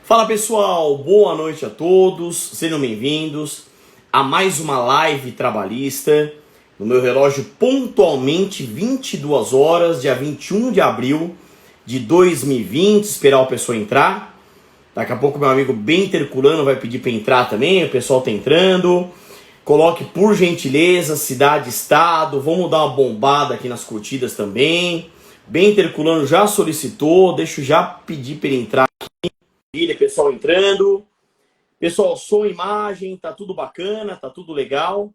Fala pessoal, boa noite a todos, sejam bem-vindos a mais uma live trabalhista. No meu relógio, pontualmente 22 horas, dia 21 de abril de 2020. Esperar o pessoal entrar. Daqui a pouco meu amigo bem Terculano vai pedir para entrar também, o pessoal tá entrando. Coloque por gentileza cidade, estado, vamos dar uma bombada aqui nas curtidas também. Bem Terculano já solicitou, deixa eu já pedir para ele entrar. Pessoal entrando. Pessoal, som, imagem, tá tudo bacana, tá tudo legal.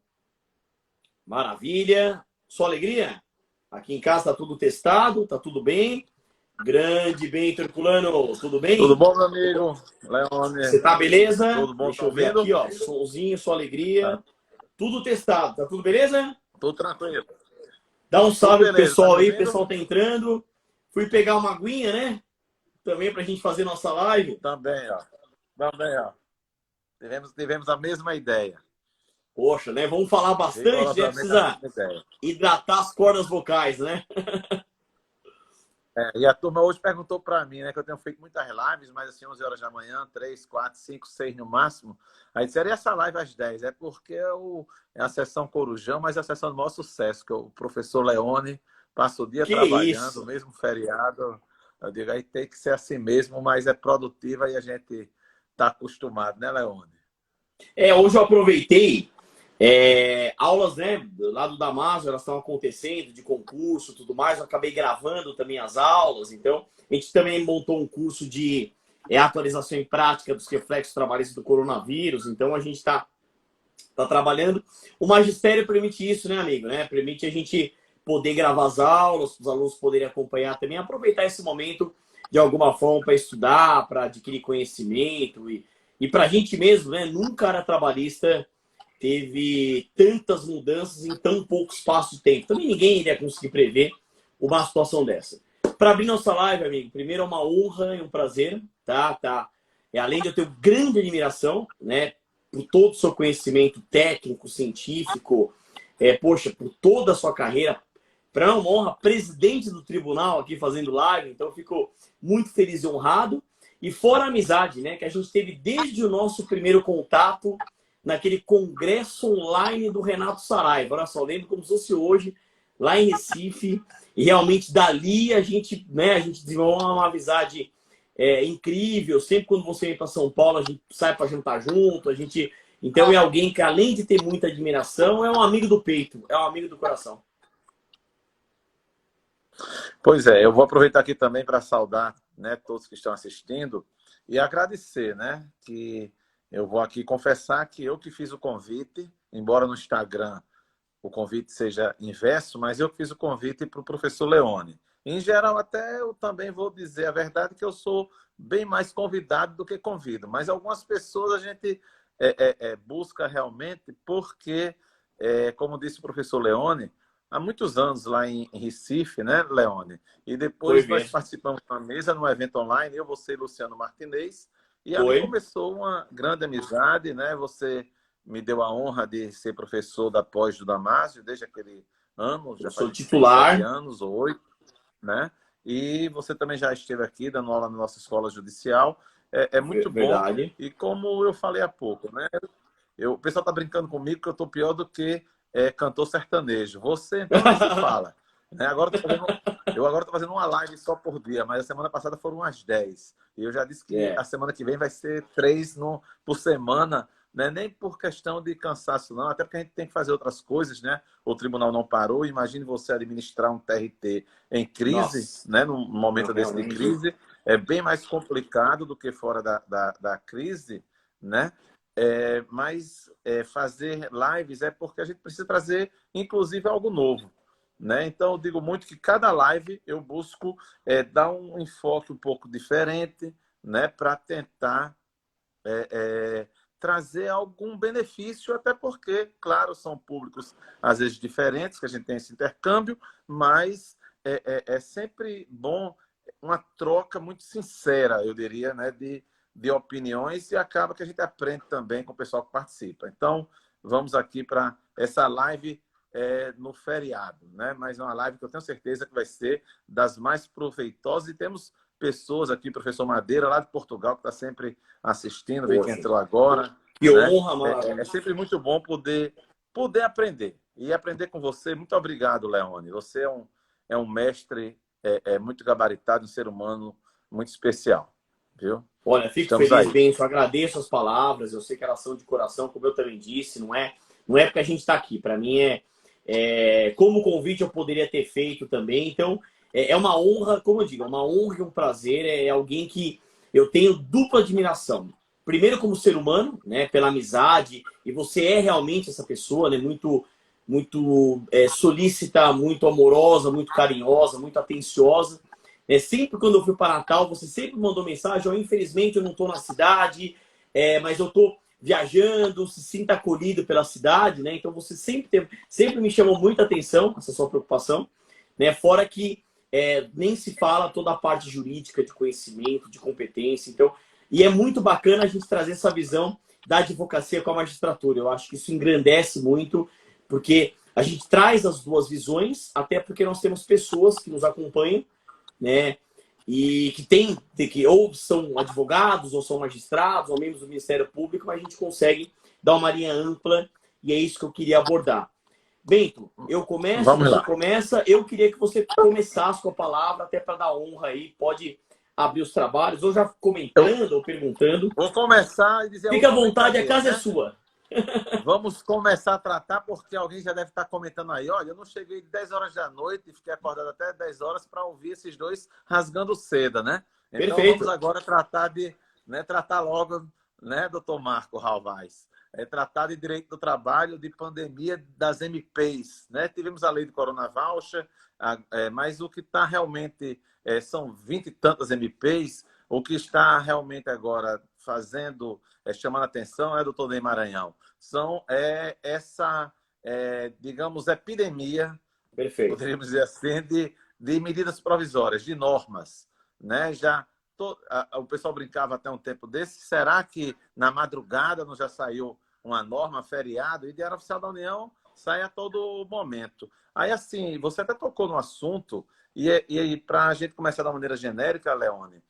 Maravilha. Só alegria? Aqui em casa tá tudo testado, tá tudo bem. Grande, bem, Terculano, tudo bem? Tudo bom, meu amigo? Leone. Você tá beleza? Tudo bom, Deixa tá eu ver ouvindo? aqui, ó. Somzinho, só alegria. Tá. Tudo testado, tá tudo beleza? Tudo tranquilo. Dá um salve pro beleza, pessoal tá aí, o pessoal tá entrando. Fui pegar uma aguinha, né? Também pra gente fazer nossa live. Também, ó. Também, ó. Tivemos a mesma ideia. Poxa, né? Vamos falar bastante, né? Precisa hidratar as cordas vocais, né? E a turma hoje perguntou para mim, né? Que eu tenho feito muitas lives, mas assim, 11 horas da manhã, 3, 4, 5, 6 no máximo. Aí disseram, e essa live às 10? É porque é a sessão Corujão, mas é a sessão do maior sucesso, que o professor Leone passa o dia Que trabalhando, isso? mesmo feriado. Eu digo, aí tem que ser assim mesmo, mas é produtiva e a gente está acostumado, né, Leone? Hoje eu aproveitei aulas, né, do lado da Amazon, elas estão acontecendo, de concurso e tudo mais. Eu acabei gravando também as aulas. Então, a gente também montou um curso de atualização em prática dos reflexos trabalhistas do coronavírus. Então, a gente está trabalhando. O magistério permite isso, né, amigo? Né? Permite a gente poder gravar as aulas, os alunos poderem acompanhar também, aproveitar esse momento de alguma forma para estudar, para adquirir conhecimento e para a gente mesmo, né? Nunca era trabalhista teve tantas mudanças em tão pouco espaço de tempo. Também ninguém iria conseguir prever uma situação dessa. Para abrir nossa live, amigo, primeiro é uma honra e um prazer, tá? Além de eu ter grande admiração, né, por todo o seu conhecimento técnico, científico, poxa, por toda a sua carreira, para uma honra, presidente do tribunal aqui fazendo live, então eu fico muito feliz e honrado. E fora a amizade, né, que a gente teve desde o nosso primeiro contato naquele congresso online do Renato Saraiva. Olha só, lembro como se fosse hoje, lá em Recife. E realmente dali a gente desenvolveu uma amizade incrível. Sempre quando você vem para São Paulo, a gente sai para jantar junto. Então é alguém que, além de ter muita admiração, é um amigo do peito, é um amigo do coração. Pois é, eu vou aproveitar aqui também para saudar, né, todos que estão assistindo e agradecer, né, que eu vou aqui confessar que eu que fiz o convite, embora no Instagram o convite seja inverso, mas eu fiz o convite para o professor Leone. Em geral, até eu também vou dizer a verdade que eu sou bem mais convidado do que convido, mas algumas pessoas a gente busca realmente porque, como disse o professor Leone, há muitos anos lá em Recife, né, Leone? E Foi depois nós mesmo. participamos de uma mesa, num evento online, eu, você e Luciano Martinez, e ali Foi. começou uma grande amizade, né? Você me deu a honra de ser professor da pós do Damásio desde aquele ano, já Eu sou faz 6, 7 titular. anos ou 8, né? E você também já esteve aqui dando aula na nossa escola judicial. É muito bom. Verdade. E como eu falei há pouco, né? O pessoal está brincando comigo que eu estou pior do que cantor sertanejo. Você, então, nem se fala. Né? Eu agora estou fazendo uma live só por dia, mas a semana passada foram umas 10. E eu já disse que a semana que vem vai ser 3 por semana, né? Nem por questão de cansaço, não, até porque a gente tem que fazer outras coisas, né? O tribunal não parou. Imagine você administrar um TRT em crise, Nossa. né? Num momento Não, desse de realmente. crise. É bem mais complicado do que fora da crise, né? Mas fazer lives é porque a gente precisa trazer, inclusive, algo novo. Né? Então, eu digo muito que cada live eu busco dar um enfoque um pouco diferente, né? Para tentar trazer algum benefício, até porque, claro, são públicos às vezes diferentes, que a gente tem esse intercâmbio, mas é sempre bom uma troca muito sincera, eu diria, né? De opiniões, e acaba que a gente aprende também com o pessoal que participa. Então, vamos aqui para essa live no feriado, né? Mas é uma live que eu tenho certeza que vai ser das mais proveitosas, e temos pessoas aqui, professor Madeira, lá de Portugal, que está sempre assistindo, vê que Poxa, entrou agora. que Né? honra, mano. É sempre muito bom poder aprender. E aprender com você. Muito obrigado, Leone. Você é um mestre muito gabaritado, um ser humano muito especial. Viu? Olha, fico Estamos feliz, aí. Bento. Agradeço as palavras. Eu sei que elas são de coração, como eu também disse. Não é porque a gente está aqui. Para mim como convite eu poderia ter feito também. Então é uma honra, como eu digo, é uma honra e um prazer. É alguém que eu tenho dupla admiração. Primeiro como ser humano, né, pela amizade. E você é realmente essa pessoa, né, muito solícita, muito amorosa, muito carinhosa, muito atenciosa. Sempre quando eu fui para Natal, você sempre mandou mensagem: infelizmente eu não estou na cidade, mas eu estou viajando, se sinta acolhido pela cidade, né? Então você sempre me chamou muita atenção, essa sua preocupação, né? Fora que nem se fala toda a parte jurídica, de conhecimento, de competência. Então, e é muito bacana a gente trazer essa visão da advocacia com a magistratura. Eu acho que isso engrandece muito, porque a gente traz as duas visões, até porque nós temos pessoas que nos acompanham, né? E que ou são advogados, ou são magistrados, ou membros do Ministério Público, mas a gente consegue dar uma linha ampla e é isso que eu queria abordar. Bento, eu começo, Vamos você lá. começa, eu queria que você começasse com a palavra, até para dar honra aí, pode abrir os trabalhos, ou já Eu comentando, ou perguntando. vou começar e dizer a Fica à última vontade, a brincadeira, casa é né? sua. Vamos começar a tratar, porque alguém já deve estar comentando aí. Olha, eu não cheguei 10 horas da noite e fiquei acordado até 10 horas para ouvir esses dois rasgando seda, né? Então vamos Perfeito. agora tratar tratar logo, né, doutor Marco Ralvaz? Tratar de direito do trabalho, de pandemia das MPs, né? Tivemos a lei do Corona Voucher, mas o que está realmente são 20 e tantas MPs. O que está realmente agora fazendo, chamando a atenção, doutor Ney Maranhão, são essa, digamos, epidemia, Perfeito. poderíamos dizer assim, de medidas provisórias, de normas. Né? O pessoal brincava até um tempo desse, será que na madrugada não já saiu uma norma, feriado, e Diário Oficial da União sai a todo momento. Aí, assim, você até tocou no assunto, e para a gente começar da maneira genérica, Leone,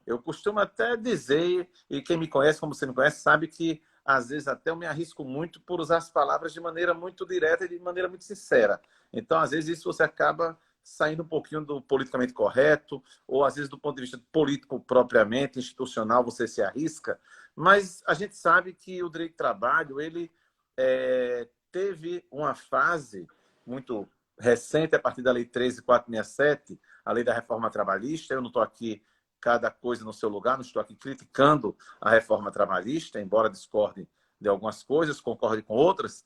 eu costumo até dizer, e quem me conhece, como você me conhece, sabe que às vezes até eu me arrisco muito por usar as palavras de maneira muito direta e de maneira muito sincera. Então, às vezes, isso você acaba saindo um pouquinho do politicamente correto, ou às vezes do ponto de vista político propriamente, institucional, você se arrisca. Mas a gente sabe que o direito do trabalho, ele teve uma fase muito recente, a partir da Lei 13.467, a Lei da Reforma Trabalhista. Eu não estou aqui cada coisa no seu lugar, não estou aqui criticando a reforma trabalhista, embora discorde de algumas coisas, concorde com outras,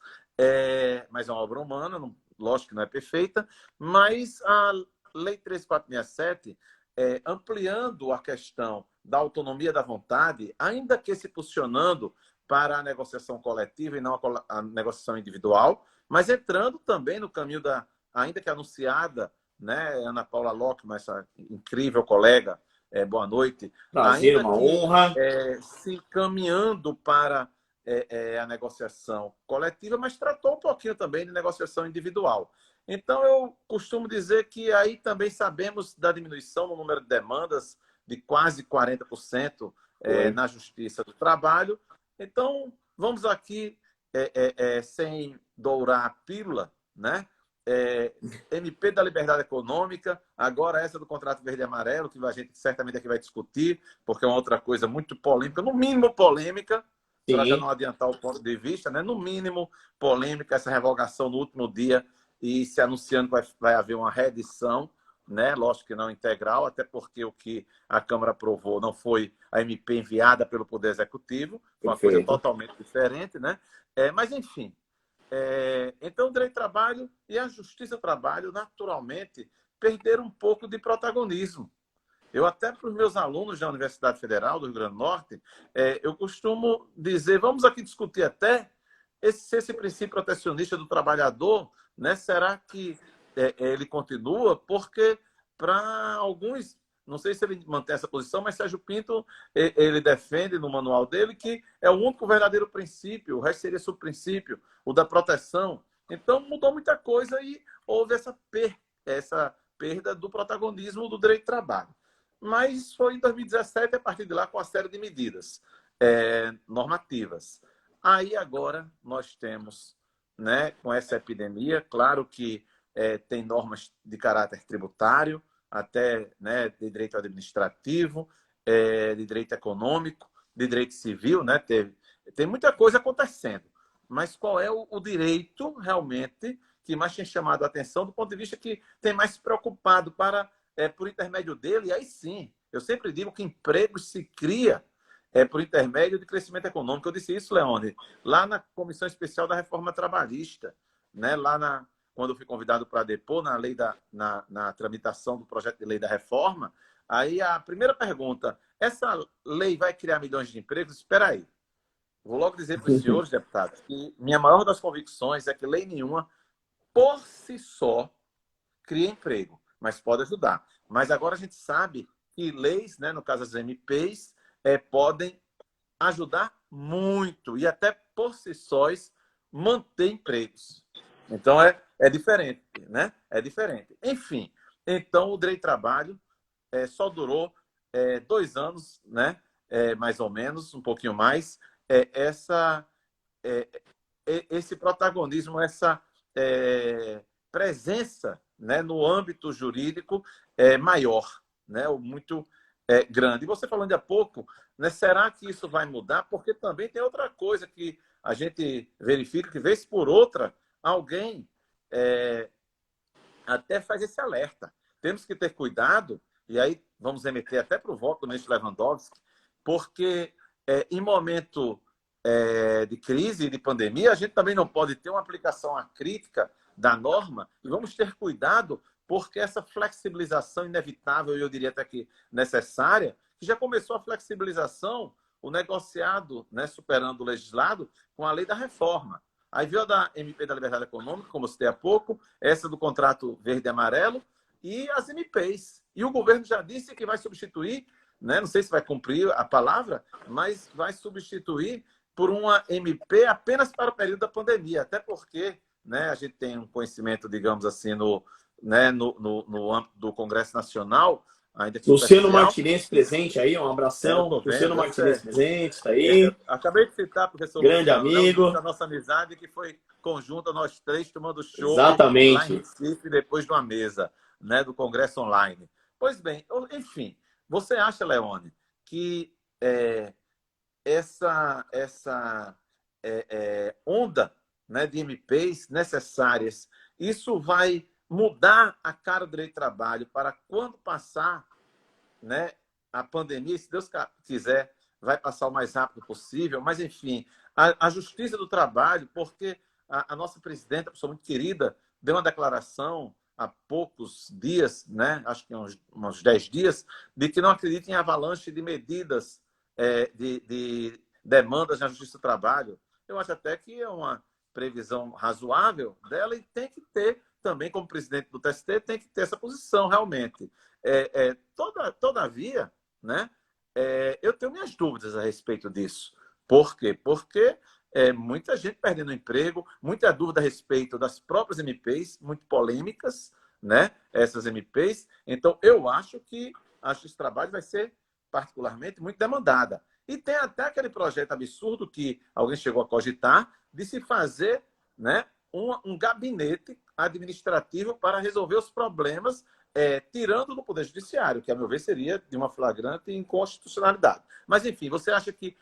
mas é uma obra humana, lógico que não é perfeita, mas a Lei 13.467, ampliando a questão da autonomia da vontade, ainda que se posicionando para a negociação coletiva e não a negociação individual, mas entrando também no caminho ainda que anunciada, né, Ana Paula Locke, essa incrível colega, boa noite, Prazer, ainda uma que honra. se encaminhando para a negociação coletiva, mas tratou um pouquinho também de negociação individual. Então, eu costumo dizer que aí também sabemos da diminuição no número de demandas de quase 40% na Justiça do Trabalho. Então, vamos aqui, sem dourar a pílula, né? MP da Liberdade Econômica, agora essa do Contrato Verde e Amarelo, que a gente certamente aqui vai discutir, porque é uma outra coisa muito polêmica, no mínimo polêmica, para já Sim, não adiantar o ponto de vista, né? No mínimo polêmica, essa revogação no último dia e se anunciando que vai haver uma reedição, né? Lógico que não integral, até porque o que a Câmara aprovou não foi a MP enviada pelo Poder Executivo, foi uma coisa perfeito. totalmente diferente, né? Mas, enfim, então, o direito do trabalho e a justiça do trabalho, naturalmente, perderam um pouco de protagonismo. Eu até para os meus alunos da Universidade Federal do Rio Grande do Norte, eu costumo dizer, vamos aqui discutir até esse princípio protecionista do trabalhador, né? Será que ele continua? Porque para alguns, não sei se ele mantém essa posição, mas Sérgio Pinto, ele defende no manual dele que é o único verdadeiro princípio, o resto seria subprincípio, o da proteção. Então, mudou muita coisa e houve essa perda do protagonismo do direito do trabalho. mas foi em 2017, a partir de lá, com a série de medidas normativas. Aí agora nós temos, né, com essa epidemia, claro que tem normas de caráter tributário, até, né, de direito administrativo, de direito econômico, de direito civil, né? Tem muita coisa acontecendo. Mas qual é o direito realmente que mais tem chamado a atenção do ponto de vista que tem mais se preocupado por intermédio dele? E aí sim, eu sempre digo que emprego se cria por intermédio de crescimento econômico. Eu disse isso, Leone, lá na Comissão Especial da Reforma Trabalhista, né? Quando eu fui convidado para depor na tramitação do projeto de lei da reforma, aí a primeira pergunta, essa lei vai criar milhões de empregos? Espera aí. Vou logo dizer para os senhores, deputados, que minha maior das convicções é que lei nenhuma, por si só, cria emprego, mas pode ajudar. Mas agora a gente sabe que leis, né, no caso as MPs, podem ajudar muito e até por si sós manter empregos. Então é diferente, né? É diferente. Enfim, então o direito de trabalho só durou 2 anos, né? Mais ou menos, um pouquinho mais. Esse protagonismo, essa presença, né, no âmbito jurídico maior, né? Muito grande. E você falando há pouco, né, será que isso vai mudar? Porque também tem outra coisa que a gente verifica, que vez por outra, alguém até faz esse alerta. Temos que ter cuidado, e aí vamos remeter até para o voto do ministro Lewandowski, porque em momento de crise e de pandemia, a gente também não pode ter uma aplicação acrítica da norma, e vamos ter cuidado, porque essa flexibilização inevitável, eu diria até que necessária, que já começou a flexibilização, o negociado, né, superando o legislado, com a lei da reforma. Aí veio a da MP da Liberdade Econômica, como eu citei há pouco, essa do contrato verde e amarelo, e as MPs. E o governo já disse que vai substituir, né, não sei se vai cumprir a palavra, mas vai substituir por uma MP apenas para o período da pandemia, até porque, né, a gente tem um conhecimento, digamos assim, no âmbito do Congresso Nacional, ainda que Luciano Martinez presente aí, um abração. Luciano Martinez presente, está aí. Acabei de citar, professor Grande Luciano, amigo. Da nossa amizade, que foi conjunta, nós três tomando show Exatamente. Lá em Recife, depois de uma mesa, né, do Congresso Online. Pois bem, enfim, você acha, Leone, que essa onda, né, de MPs necessárias, isso vai mudar a cara do direito de trabalho para quando passar, né, a pandemia, se Deus quiser, vai passar o mais rápido possível, mas, enfim, a Justiça do Trabalho, porque a nossa presidenta, pessoa muito querida, deu uma declaração há poucos dias, né, acho que uns 10 dias, de que não acredita em avalanche de medidas, de demandas na Justiça do Trabalho. Eu acho até que é uma previsão razoável dela e tem que ter também, como presidente do TST, tem que ter essa posição realmente. Todavia, né, eu tenho minhas dúvidas a respeito disso. Por quê? Porque muita gente perdendo emprego, muita dúvida a respeito das próprias MPs, muito polêmicas, né, essas MPs. Então, eu acho que a Justiça do Trabalho vai ser particularmente muito demandada. E tem até aquele projeto absurdo que alguém chegou a cogitar de se fazer, né, um gabinete administrativo para resolver os problemas, tirando do Poder Judiciário, que, a meu ver, seria de uma flagrante inconstitucionalidade. Mas, enfim, você acha que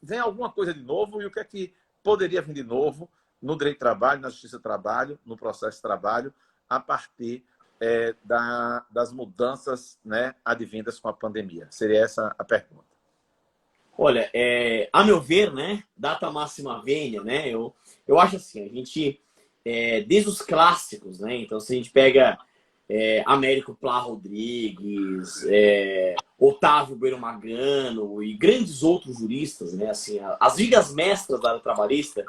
vem alguma coisa de novo e o que é que poderia vir de novo no direito do trabalho, na Justiça do Trabalho, no processo de trabalho, a partir das mudanças, né, advindas com a pandemia? Seria essa a pergunta. Olha, a meu ver, né, data máxima venia, né, eu acho assim, a gente, desde os clássicos, né, então se a gente pega Américo Plá Rodrigues, Otávio Bueno Magano e grandes outros juristas, né, assim, as vigas mestras da área trabalhista,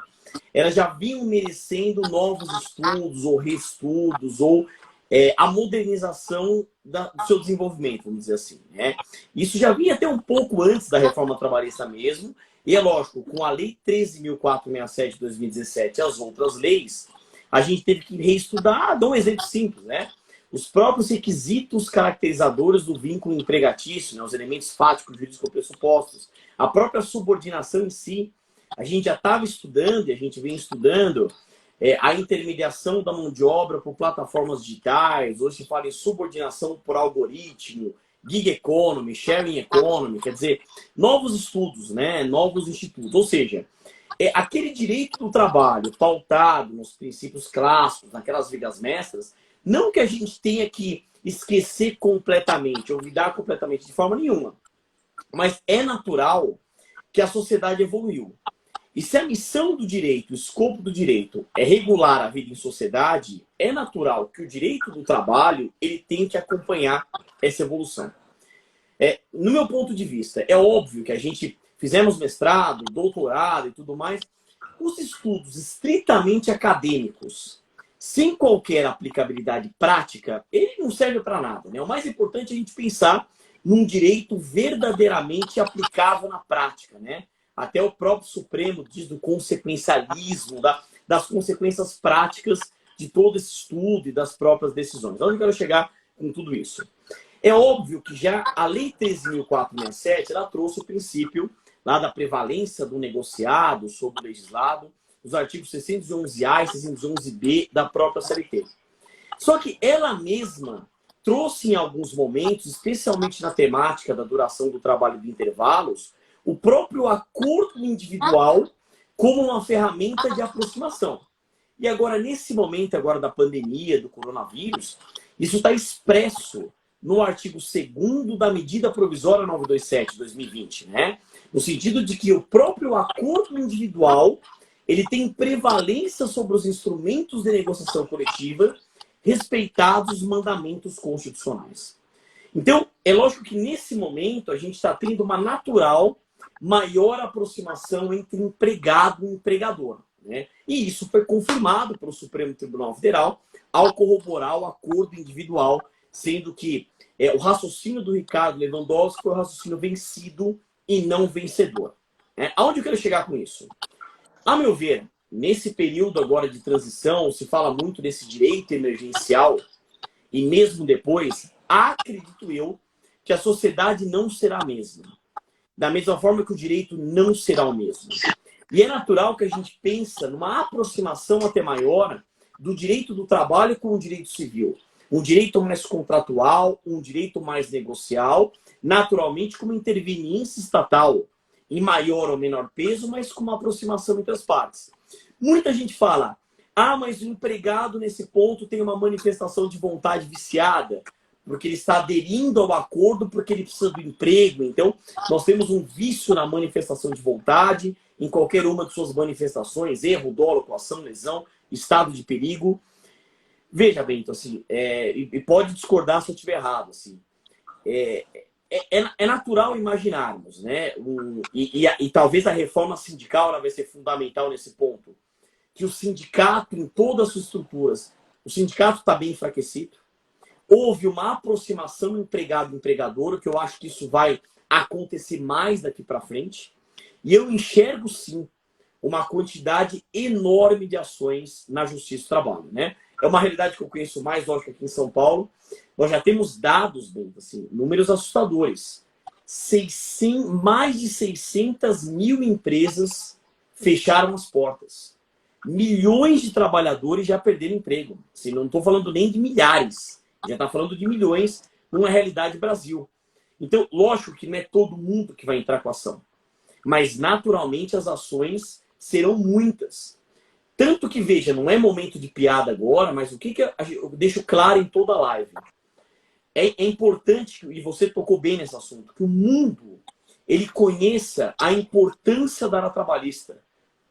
elas já vinham merecendo novos estudos ou reestudos ou a modernização do seu desenvolvimento, vamos dizer assim, né? Isso já vinha até um pouco antes da reforma trabalhista mesmo, e é lógico, com a Lei 13.467 de 2017 e as outras leis, a gente teve que reestudar. Dou um exemplo simples, né? os próprios requisitos caracterizadores do vínculo empregatício, né, os elementos fáticos, jurídicos pressupostos, a própria subordinação em si. A gente já estava estudando, e a gente vem estudando, a intermediação da mão de obra por plataformas digitais. Hoje se fala em subordinação por algoritmo, gig economy, sharing economy, quer dizer, novos estudos, né? Novos institutos. Ou seja, aquele direito do trabalho pautado nos princípios clássicos, naquelas vigas mestras, não que a gente tenha que esquecer completamente, olvidar completamente de forma nenhuma, mas é natural que a sociedade evoluiu. E se a missão do direito, o escopo do direito é regular a vida em sociedade, é natural que o direito do trabalho ele tem que acompanhar essa evolução. No meu ponto de vista, é óbvio que a gente fizemos mestrado, doutorado e tudo mais, os estudos estritamente acadêmicos, sem qualquer aplicabilidade prática, ele não serve para nada, né? O mais importante é a gente pensar num direito verdadeiramente aplicável na prática, né? Até o próprio Supremo diz do consequencialismo, das consequências práticas de todo esse estudo e das próprias decisões. Onde eu quero chegar com tudo isso? É óbvio que já a Lei 13.467, ela trouxe o princípio lá da prevalência do negociado sobre o legislado, os artigos 611A e 611B da própria CLT. Só que ela mesma trouxe em alguns momentos, especialmente na temática da duração do trabalho de intervalos, o próprio acordo individual como uma ferramenta de aproximação. E agora, nesse momento agora da pandemia, do coronavírus, isso está expresso no artigo 2º da medida provisória 927/2020, né? No sentido de que o próprio acordo individual ele tem prevalência sobre os instrumentos de negociação coletiva, respeitados os mandamentos constitucionais. Então, é lógico que nesse momento a gente está tendo uma natural maior aproximação entre empregado e empregador, né? E isso foi confirmado pelo Supremo Tribunal Federal ao corroborar o acordo individual, sendo que o raciocínio do Ricardo Lewandowski foi o raciocínio vencido e não vencedor. Aonde eu quero chegar com isso? A meu ver, nesse período agora de transição, se fala muito desse direito emergencial e mesmo depois, acredito eu que a sociedade não será a mesma. Da mesma forma que o direito não será o mesmo. E é natural que a gente pense numa aproximação até maior do direito do trabalho com o direito civil. Um direito mais contratual, um direito mais negocial, naturalmente com uma interveniência estatal, em maior ou menor peso, mas com uma aproximação entre as partes. Muita gente fala, mas o empregado nesse ponto tem uma manifestação de vontade viciada, porque ele está aderindo ao acordo porque ele precisa do emprego. Então, nós temos um vício na manifestação de vontade, em qualquer uma de suas manifestações, erro, dolo, coação, lesão, estado de perigo. Veja bem, então, assim, e pode discordar se eu estiver errado, assim, é natural imaginarmos, né, e talvez a reforma sindical ela vai ser fundamental nesse ponto, que o sindicato, em todas as suas estruturas, o sindicato está bem enfraquecido. Houve uma aproximação empregado-empregador, que eu acho que isso vai acontecer mais daqui para frente. E eu enxergo, sim, uma quantidade enorme de ações na Justiça do Trabalho, né? É uma realidade que eu conheço mais, lógico, aqui em São Paulo. Nós já temos dados, bem, assim, números assustadores. Mais de 600 mil empresas fecharam as portas. Milhões de trabalhadores já perderam emprego. Assim, não estou falando nem de milhares. Já está falando de milhões numa realidade Brasil. Então, lógico que não é todo mundo que vai entrar com a ação. Mas, naturalmente, as ações serão muitas. Tanto que, veja, não é momento de piada agora, mas o que eu deixo claro em toda a live. É importante, e você tocou bem nesse assunto, que o mundo ele conheça a importância da área trabalhista.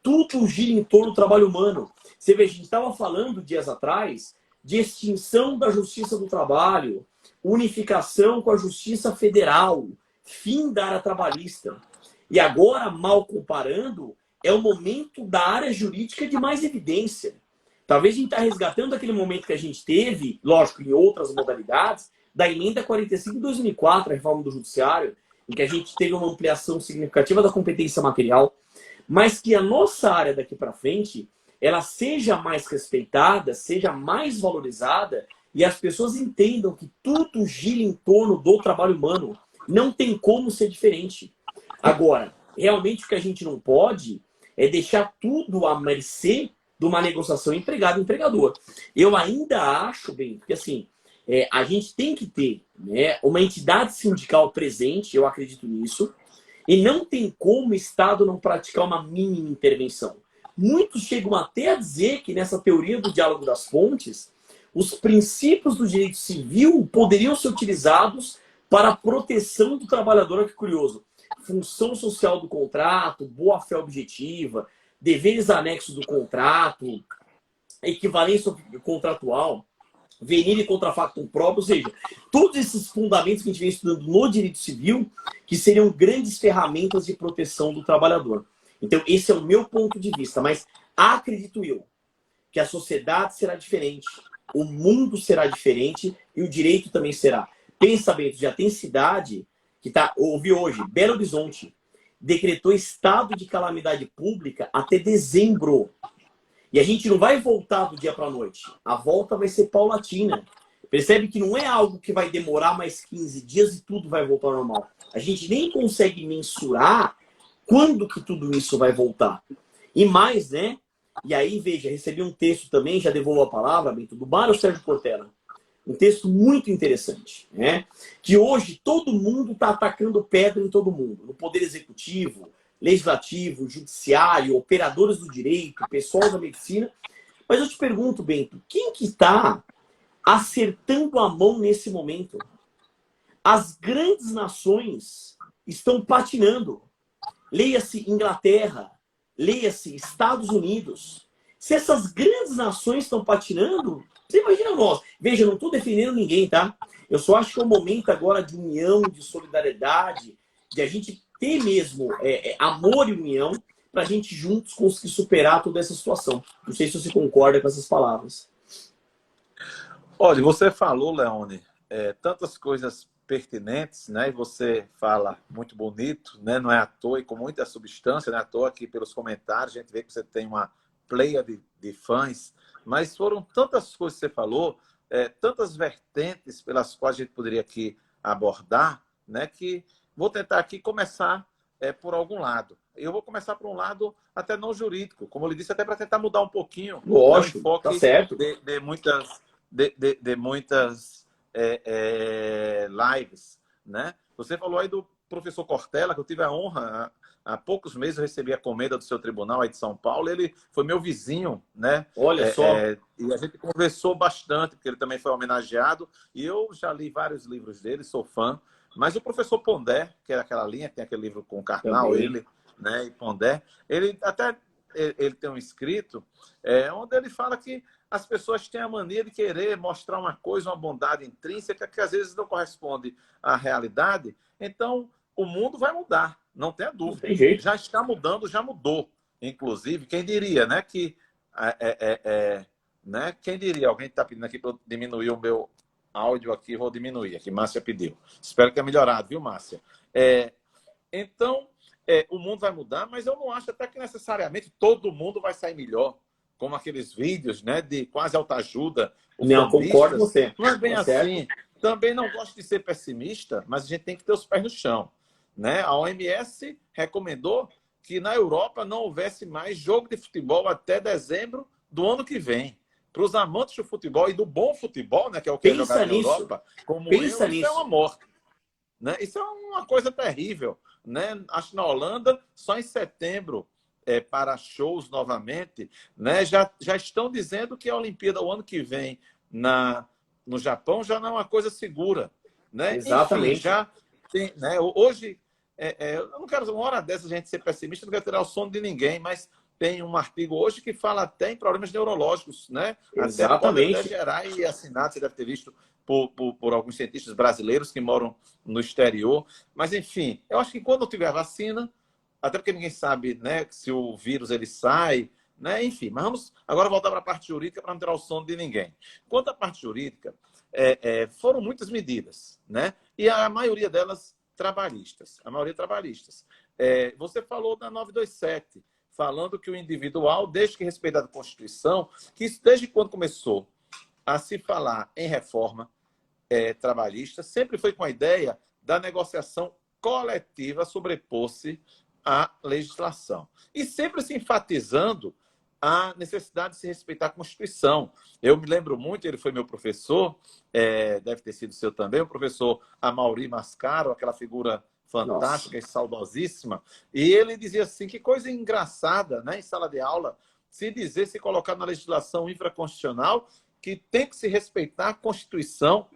Tudo gira em torno do trabalho humano. Você vê, a gente estava falando dias atrás de extinção da Justiça do Trabalho, unificação com a Justiça Federal, fim da área trabalhista. E agora, mal comparando, é o momento da área jurídica de mais evidência. Talvez a gente está resgatando aquele momento que a gente teve, lógico, em outras modalidades, da emenda 45 de 2004, a reforma do Judiciário, em que a gente teve uma ampliação significativa da competência material, mas que a nossa área daqui para frente ela seja mais respeitada, seja mais valorizada e as pessoas entendam que tudo gira em torno do trabalho humano. Não tem como ser diferente. Agora, realmente o que a gente não pode é deixar tudo à mercê de uma negociação empregado-empregador. Eu ainda acho, bem, que assim, a gente tem que ter, né, uma entidade sindical presente, eu acredito nisso, e não tem como o Estado não praticar uma mínima intervenção. Muitos chegam até a dizer que nessa teoria do diálogo das fontes, os princípios do direito civil poderiam ser utilizados para a proteção do trabalhador. Olha que curioso. Função social do contrato, boa-fé objetiva, deveres anexos do contrato, equivalência contratual, venire e contra factum próprio, ou seja, todos esses fundamentos que a gente vem estudando no direito civil, que seriam grandes ferramentas de proteção do trabalhador. Então, esse é o meu ponto de vista, mas acredito eu que a sociedade será diferente, o mundo será diferente e o direito também será. Pensamento, já tem cidade que ouvi hoje, Belo Horizonte, decretou estado de calamidade pública até dezembro. E a gente não vai voltar do dia para a noite. A volta vai ser paulatina. Percebe que não é algo que vai demorar mais 15 dias e tudo vai voltar ao normal. A gente nem consegue mensurar quando que tudo isso vai voltar. E mais, né? E aí, veja, recebi um texto também, já devolvo a palavra, Bento, do Mário Sérgio Portela. Um texto muito interessante, né? Que hoje todo mundo está atacando pedra em todo mundo. No Poder Executivo, Legislativo, Judiciário, operadores do direito, pessoal da medicina. Mas eu te pergunto, Bento, quem que está acertando a mão nesse momento? As grandes nações estão patinando. Leia-se Inglaterra, leia-se Estados Unidos. Se essas grandes nações estão patinando, você imagina nós. Veja, eu não estou defendendo ninguém, tá? Eu só acho que é um momento agora de união, de solidariedade, de a gente ter mesmo amor e união para a gente juntos conseguir superar toda essa situação. Não sei se você concorda com essas palavras. Olha, você falou, Leone, tantas coisas pertinentes, né? E você fala muito bonito, né? Não é à toa e com muita substância, não é à toa aqui pelos comentários, a gente vê que você tem uma pleia de fãs, mas foram tantas coisas que você falou, tantas vertentes pelas quais a gente poderia aqui abordar, né? Que vou tentar aqui começar por algum lado. Eu vou começar por um lado até não jurídico, como eu lhe disse, até para tentar mudar um pouquinho, Lógico, o enfoque tá certo. de muitas lives, né? Você falou aí do professor Cortella, que eu tive a honra, há poucos meses eu recebi a comenda do seu tribunal aí de São Paulo, ele foi meu vizinho, né? Olha só. E a gente conversou bastante, porque ele também foi homenageado, e eu já li vários livros dele, sou fã, mas o professor Pondé, que é aquela linha, tem aquele livro com Karnal, Também. ele, né, e Pondé, ele tem um escrito onde ele fala que as pessoas têm a mania de querer mostrar uma coisa, uma bondade intrínseca que às vezes não corresponde à realidade. Então, o mundo vai mudar, não tenha dúvida. Não tem jeito. Já está mudando, já mudou. Inclusive, quem diria, né? Né? Quem diria? Alguém está pedindo aqui para eu diminuir o meu áudio aqui, vou diminuir aqui. Márcia pediu. Espero que tenha melhorado, viu, Márcia? Então, o mundo vai mudar, mas eu não acho até que necessariamente todo mundo vai sair melhor, como aqueles vídeos, né, de quase autoajuda. Não, concordo com você. Não é bem Tá assim. certo. Também não gosto de ser pessimista, mas a gente tem que ter os pés no chão, né? A OMS recomendou que na Europa não houvesse mais jogo de futebol até dezembro do ano que vem. Para os amantes do futebol e do bom futebol, né, que é o que é jogado na Europa, como isso é uma morte. Né? Isso é uma coisa terrível. Né? Acho que na Holanda, só em setembro, para shows novamente, né? Já estão dizendo que a Olimpíada, o ano que vem, no Japão, já não é uma coisa segura. Né? Exatamente. Enfim, já tem, né? Hoje, eu não quero, uma hora dessa, a gente ser pessimista, não quero tirar o sono de ninguém, mas tem um artigo hoje que fala até em problemas neurológicos, né? Exatamente. Até pode gerar e assinado, você deve ter visto por alguns cientistas brasileiros que moram no exterior. Mas, enfim, eu acho que quando tiver vacina, até porque ninguém sabe, né, se o vírus ele sai, né? Enfim, mas vamos agora voltar para a parte jurídica para não tirar o sono de ninguém. Quanto à parte jurídica, foram muitas medidas, né? E a maioria delas trabalhistas. A maioria trabalhistas. Você falou da 927, falando que o individual, desde que respeitado a Constituição, que isso desde quando começou a se falar em reforma trabalhista, sempre foi com a ideia da negociação coletiva sobrepor-se à legislação. E sempre se enfatizando a necessidade de se respeitar a Constituição. Eu me lembro muito, ele foi meu professor, deve ter sido seu também, o professor Amaury Mascaro, aquela figura fantástica e saudosíssima, e ele dizia assim, que coisa engraçada, né, em sala de aula, se colocar na legislação infraconstitucional que tem que se respeitar a Constituição,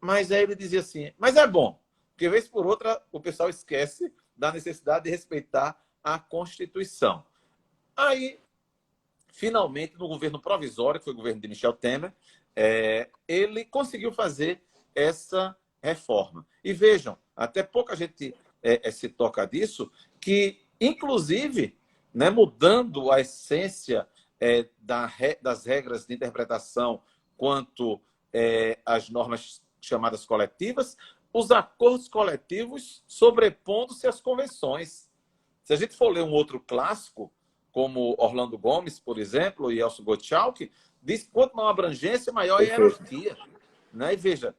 mas aí ele dizia assim, mas é bom, porque vez por outra o pessoal esquece da necessidade de respeitar a Constituição. Aí, finalmente, no governo provisório, que foi o governo de Michel Temer, ele conseguiu fazer essa reforma. E vejam, até pouca gente se toca disso, que, inclusive, né, mudando a essência das regras de interpretação quanto às normas chamadas coletivas, os acordos coletivos sobrepondo-se às convenções. Se a gente for ler um outro clássico, como Orlando Gomes, por exemplo, e Elcio Gottschalk, diz que quanto maior abrangência, maior a hierarquia. Né? E veja,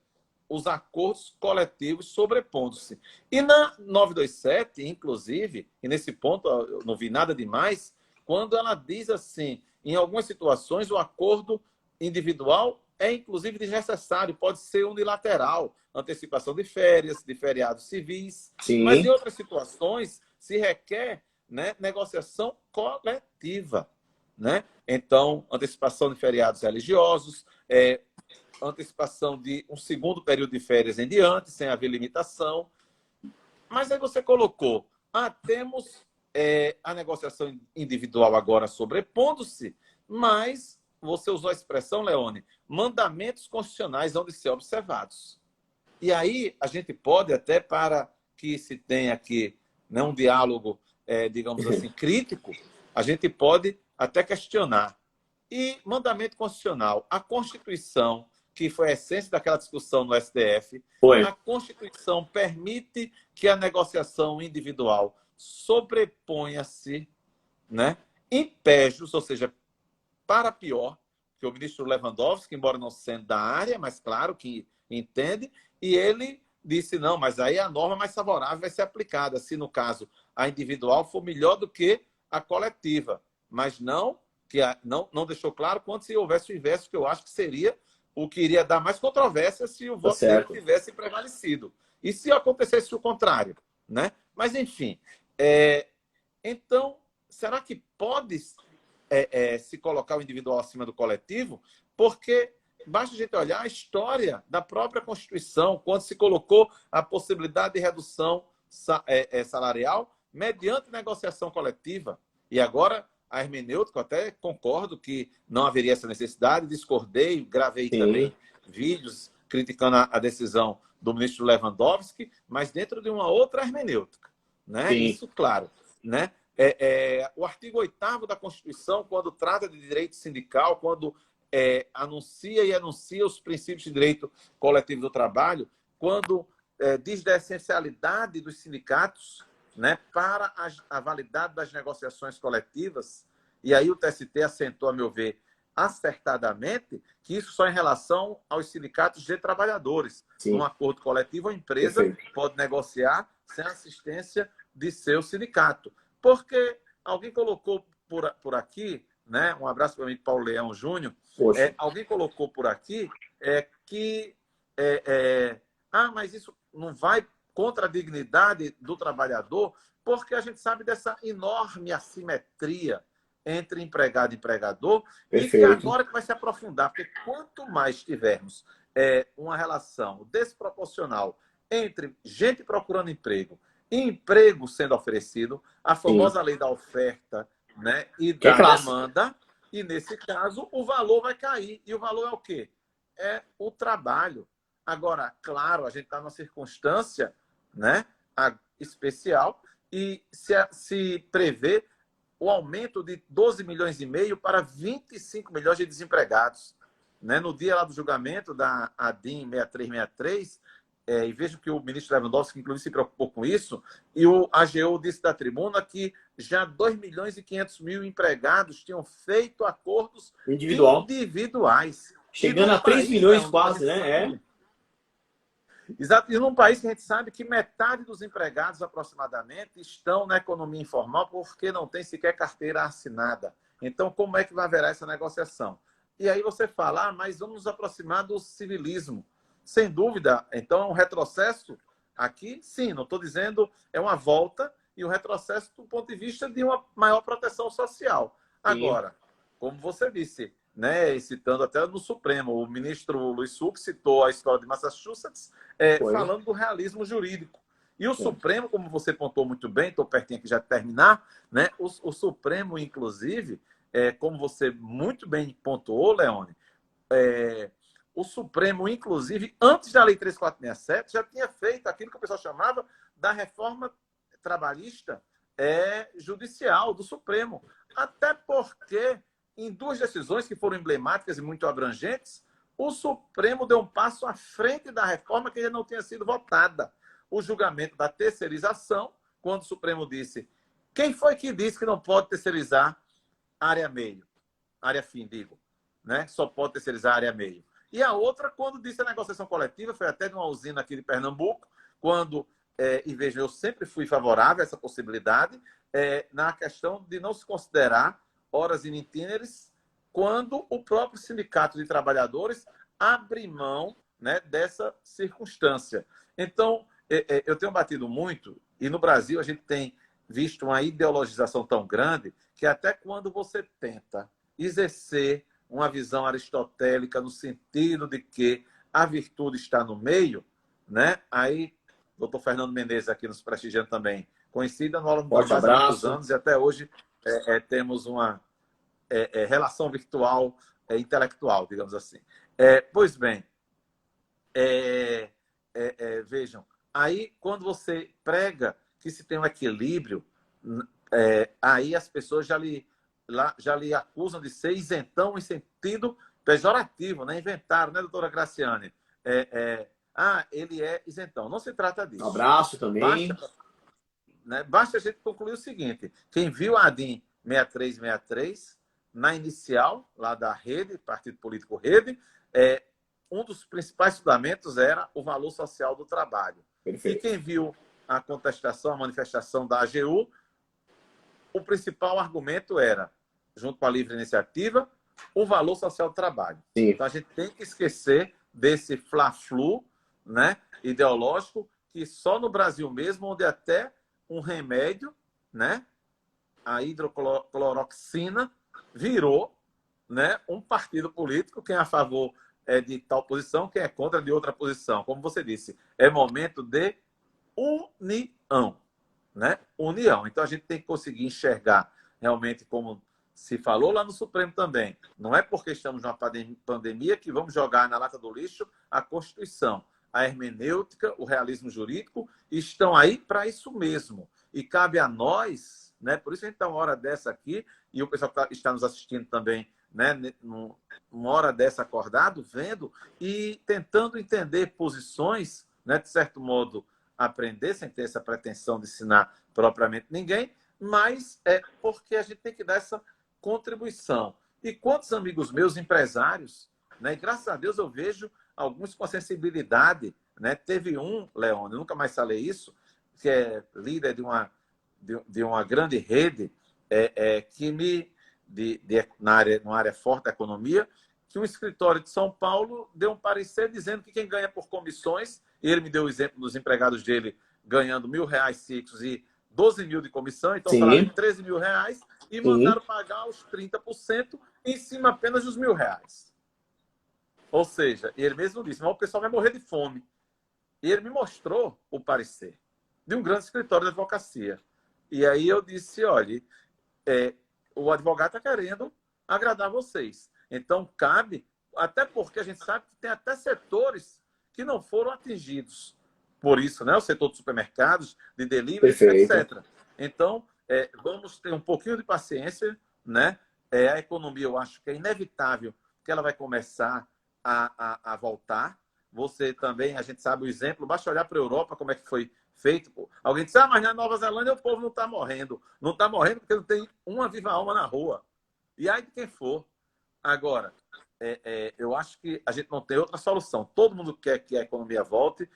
os acordos coletivos sobrepondo-se. E na 927, inclusive, e nesse ponto eu não vi nada demais, quando ela diz assim, em algumas situações o acordo individual é inclusive desnecessário, pode ser unilateral, antecipação de férias, de feriados civis, Sim. Mas em outras situações se requer, né, negociação coletiva. Né? Então, antecipação de feriados religiosos, antecipação de um segundo período de férias em diante, sem haver limitação. Mas aí você colocou, temos a negociação individual agora sobrepondo-se, mas você usou a expressão, Leone, mandamentos constitucionais hão de ser observados. E aí a gente pode, até para que se tenha aqui, né, um diálogo, digamos assim, crítico, a gente pode até questionar. E mandamento constitucional, a Constituição, que foi a essência daquela discussão no STF, a Constituição permite que a negociação individual sobreponha-se, né, impégios, ou seja, para pior, que o ministro Lewandowski, embora não sendo da área, mas claro que entende, e ele disse, não, mas aí a norma mais favorável vai ser aplicada, se no caso a individual for melhor do que a coletiva, mas não deixou claro quanto se houvesse o inverso, que eu acho que seria o que iria dar mais controvérsia se o voto dele tivesse prevalecido. E se acontecesse o contrário, né? Mas, enfim. Então, será que pode se colocar o individual acima do coletivo? Porque basta a gente olhar a história da própria Constituição, quando se colocou a possibilidade de redução salarial mediante negociação coletiva. E agora, a hermenêutica, eu até concordo que não haveria essa necessidade, discordei, gravei também vídeos criticando a decisão do ministro Lewandowski, mas dentro de uma outra hermenêutica. Né? Isso, claro. Né? O artigo 8º da Constituição, quando trata de direito sindical, quando anuncia os princípios de direito coletivo do trabalho, quando diz da essencialidade dos sindicatos, né, para a validade das negociações coletivas, e aí o TST assentou, a meu ver, acertadamente, que isso só em relação aos sindicatos de trabalhadores. Num acordo coletivo, a empresa pode negociar sem assistência de seu sindicato. Porque alguém colocou por aqui, né, um abraço para o amigo Paulo Leão Júnior, alguém colocou por aqui que mas isso não vai contra a dignidade do trabalhador, porque a gente sabe dessa enorme assimetria entre empregado e empregador, e que agora que vai se aprofundar, porque quanto mais tivermos uma relação desproporcional entre gente procurando emprego e emprego sendo oferecido, a famosa lei da oferta, né, e da demanda, e nesse caso o valor vai cair. E o valor é o quê? É o trabalho. Agora, claro, a gente está numa circunstância, né, especial, e se prevê o aumento de 12 milhões e meio para 25 milhões de desempregados. Né? No dia lá do julgamento da ADIM 6363, e vejo que o ministro Lewandowski, inclusive, se preocupou com isso, e o AGU disse da tribuna que já 2 milhões e 500 mil empregados tinham feito acordos individuais. Chegando a 3 milhões quase, né? É. Exato. E num país que a gente sabe que metade dos empregados, aproximadamente, estão na economia informal porque não tem sequer carteira assinada. Então, como é que vai haver essa negociação? E aí você fala, mas vamos nos aproximar do civilismo. Sem dúvida, então é um retrocesso aqui? Sim, não estou dizendo é uma volta e um retrocesso do ponto de vista de uma maior proteção social. Agora, como você disse, né, citando até no Supremo, o ministro Luiz Fux citou a história de Massachusetts, falando do realismo jurídico. E o Supremo, como você pontuou muito bem, estou pertinho aqui já de terminar, né, o Supremo, inclusive, como você muito bem pontuou, Leone, o Supremo, inclusive, antes da Lei 3467, já tinha feito aquilo que o pessoal chamava da reforma trabalhista judicial do Supremo. Até porque, em duas decisões que foram emblemáticas e muito abrangentes, o Supremo deu um passo à frente da reforma que ainda não tinha sido votada. O julgamento da terceirização, quando o Supremo disse quem foi que disse que não pode terceirizar área meio? Área fim, digo. Né? Só pode terceirizar área meio. E a outra, quando disse a negociação coletiva, foi até de uma usina aqui de Pernambuco, quando, e veja, eu sempre fui favorável a essa possibilidade, na questão de não se considerar horas in itinere quando o próprio sindicato de trabalhadores abre mão, né, dessa circunstância. Então, eu tenho batido muito, e no Brasil a gente tem visto uma ideologização tão grande que até quando você tenta exercer uma visão aristotélica no sentido de que a virtude está no meio, né? Aí, doutor Fernando Menezes aqui nos prestigiando também, conhecida no aula Forte base há muitos abraço. anos e até hoje temos uma relação virtual intelectual, digamos assim. Pois bem, vejam, aí quando você prega que se tem um equilíbrio, aí as pessoas já lhe acusam de ser isentão em sentido pejorativo, né? Inventaram, né, doutora Graciane? Ele é isentão. Não se trata disso. Um abraço também. Basta a gente concluir o seguinte: quem viu a ADIM 6363, na inicial, lá da Rede, Partido Político Rede, um dos principais fundamentos era o valor social do trabalho. Perfeito. E quem viu a contestação, a manifestação da AGU, o principal argumento era, junto com a livre iniciativa, o valor social do trabalho. Sim. Então, a gente tem que esquecer desse fla-flu, né, ideológico, que só no Brasil mesmo, onde até um remédio, né, a hidrocloroxina, virou, né, um partido político, quem é a favor de tal posição, quem é contra de outra posição. Como você disse, é momento de união. Né? União. Então, a gente tem que conseguir enxergar realmente, como se falou lá no Supremo também, não é porque estamos numa pandemia que vamos jogar na lata do lixo a Constituição. A hermenêutica, o realismo jurídico estão aí para isso mesmo. E cabe a nós, né? Por isso a gente está uma hora dessa aqui, e o pessoal que está nos assistindo também, né? Uma hora dessa acordado, vendo e tentando entender posições, né? De certo modo, aprender, sem ter essa pretensão de ensinar propriamente ninguém, mas porque a gente tem que dar essa contribuição. E quantos amigos meus, empresários, né? E graças a Deus eu vejo alguns com a sensibilidade, né? Teve um, Leone, nunca mais falei isso, que é líder de uma grande rede numa área forte da economia, que um escritório de São Paulo deu um parecer dizendo que quem ganha por comissões, e ele me deu o exemplo dos empregados dele ganhando R$1.000 fixos e 12 mil de comissão, então salário de R$13 mil, e mandaram pagar os 30% em cima apenas dos R$1.000. Ou seja, ele mesmo disse, mas o pessoal vai morrer de fome. E ele me mostrou o parecer de um grande escritório de advocacia. E aí eu disse, olha, o advogado está querendo agradar vocês. Então, cabe, até porque a gente sabe que tem até setores que não foram atingidos por isso, né? O setor de supermercados, de delivery, etc. Então, vamos ter um pouquinho de paciência, né? A economia, eu acho que é inevitável que ela vai começar a voltar. Você também, a gente sabe o exemplo, basta olhar para a Europa, como é que foi feito. Alguém disse, mas na Nova Zelândia o povo não está morrendo. Não está morrendo porque não tem uma viva alma na rua. E aí de quem for. Agora, eu acho que a gente não tem outra solução. Todo mundo quer que a economia volte,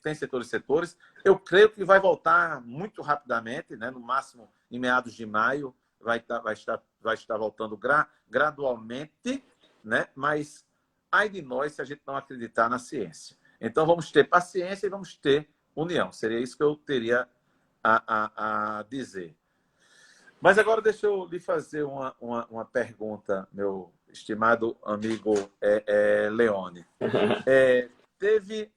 tem setores e setores. Eu creio que vai voltar muito rapidamente, né? No máximo em meados de maio, vai estar voltando gradualmente, né? Mas ai de nós se a gente não acreditar na ciência. Então vamos ter paciência e vamos ter união. Seria isso que eu teria a dizer. Mas agora deixa eu lhe fazer uma pergunta, meu estimado amigo Leone. Teve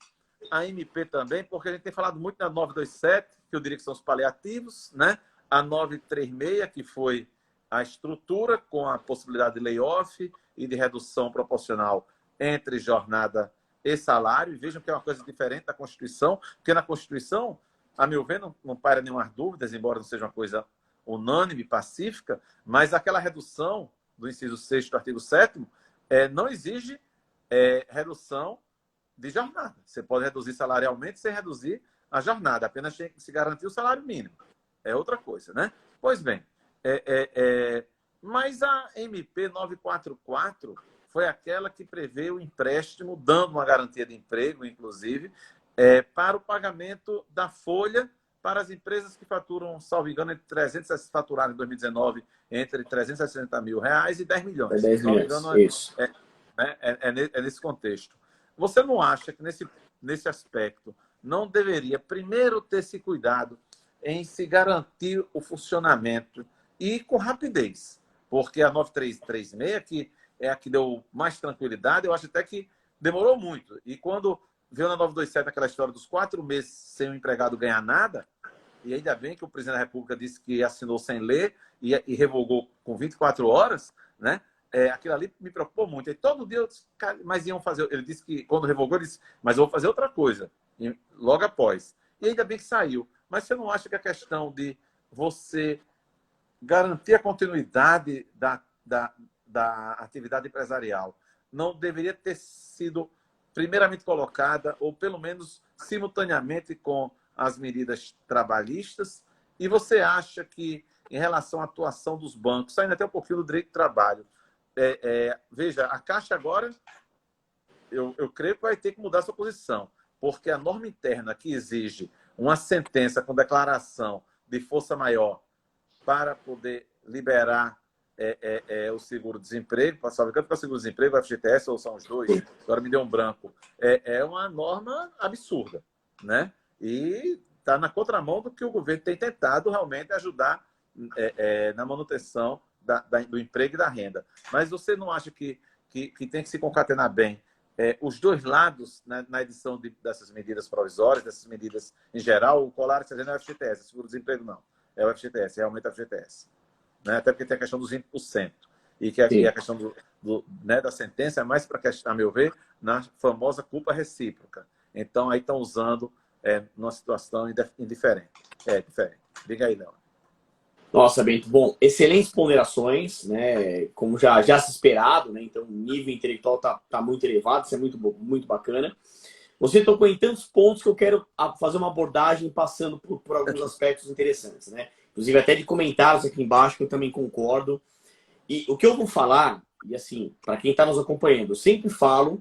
a MP também, porque a gente tem falado muito da 927, que eu diria que são os paliativos, né? A 936, que foi a estrutura com a possibilidade de layoff e de redução proporcional entre jornada e salário. E vejam que é uma coisa diferente da Constituição, porque na Constituição, a meu ver, não paira nenhuma dúvidas, embora não seja uma coisa unânime, pacífica, mas aquela redução do inciso 6º do artigo 7º não exige redução de jornada. Você pode reduzir salarialmente sem reduzir a jornada, apenas tem que se garantir o salário mínimo. É outra coisa, né? Pois bem, mas a MP 944 foi aquela que prevê o empréstimo, dando uma garantia de emprego, inclusive, para o pagamento da folha para as empresas que faturam, salvo engano, faturaram em 2019 entre 360 mil reais e 10 milhões. 10 milhões, engano, isso. É nesse contexto. Você não acha que nesse aspecto não deveria primeiro ter esse cuidado em se garantir o funcionamento e com rapidez? Porque a 9336, que é a que deu mais tranquilidade, eu acho até que demorou muito. E quando veio na 927 aquela história dos 4 meses sem o empregado ganhar nada, e ainda bem que o presidente da República disse que assinou sem ler e revogou com 24 horas, né? Aquilo ali me preocupou muito. E todo dia, mas iam fazer. Ele disse que, quando revogou, ele disse, mas eu vou fazer outra coisa, logo após. E ainda bem que saiu. Mas você não acha que a questão de você garantir a continuidade da atividade empresarial não deveria ter sido primeiramente colocada, ou pelo menos simultaneamente com as medidas trabalhistas? E você acha que, em relação à atuação dos bancos, saindo até um pouquinho do direito do trabalho, veja, a Caixa agora, eu creio que vai ter que mudar sua posição, porque a norma interna que exige uma sentença com declaração de força maior para poder liberar o seguro-desemprego, para o seguro-desemprego, o FGTS, ou são os dois, agora me deu um branco, é uma norma absurda, né? E está na contramão do que o governo tem tentado realmente ajudar na manutenção do emprego e da renda. Mas você não acha que tem que se concatenar bem os dois lados, né, na edição dessas medidas provisórias, dessas medidas em geral? O colar está dizendo é o FGTS, o seguro-desemprego não. É o FGTS, realmente é o FGTS. Né? Até porque tem a questão dos 20%. E que a questão né, da sentença é mais para, a meu ver, na famosa culpa recíproca. Então, aí estão usando numa situação indiferente. Diferente. Diga aí, Léo. Nossa, Bento, bom, excelentes ponderações, né? Como já se esperado, né? Então o nível intelectual tá muito elevado, isso é muito bacana. Você tocou em tantos pontos que eu quero fazer uma abordagem passando por alguns aspectos interessantes, né? Inclusive até de comentários aqui embaixo que eu também concordo. E o que eu vou falar, e assim, para quem está nos acompanhando, eu sempre falo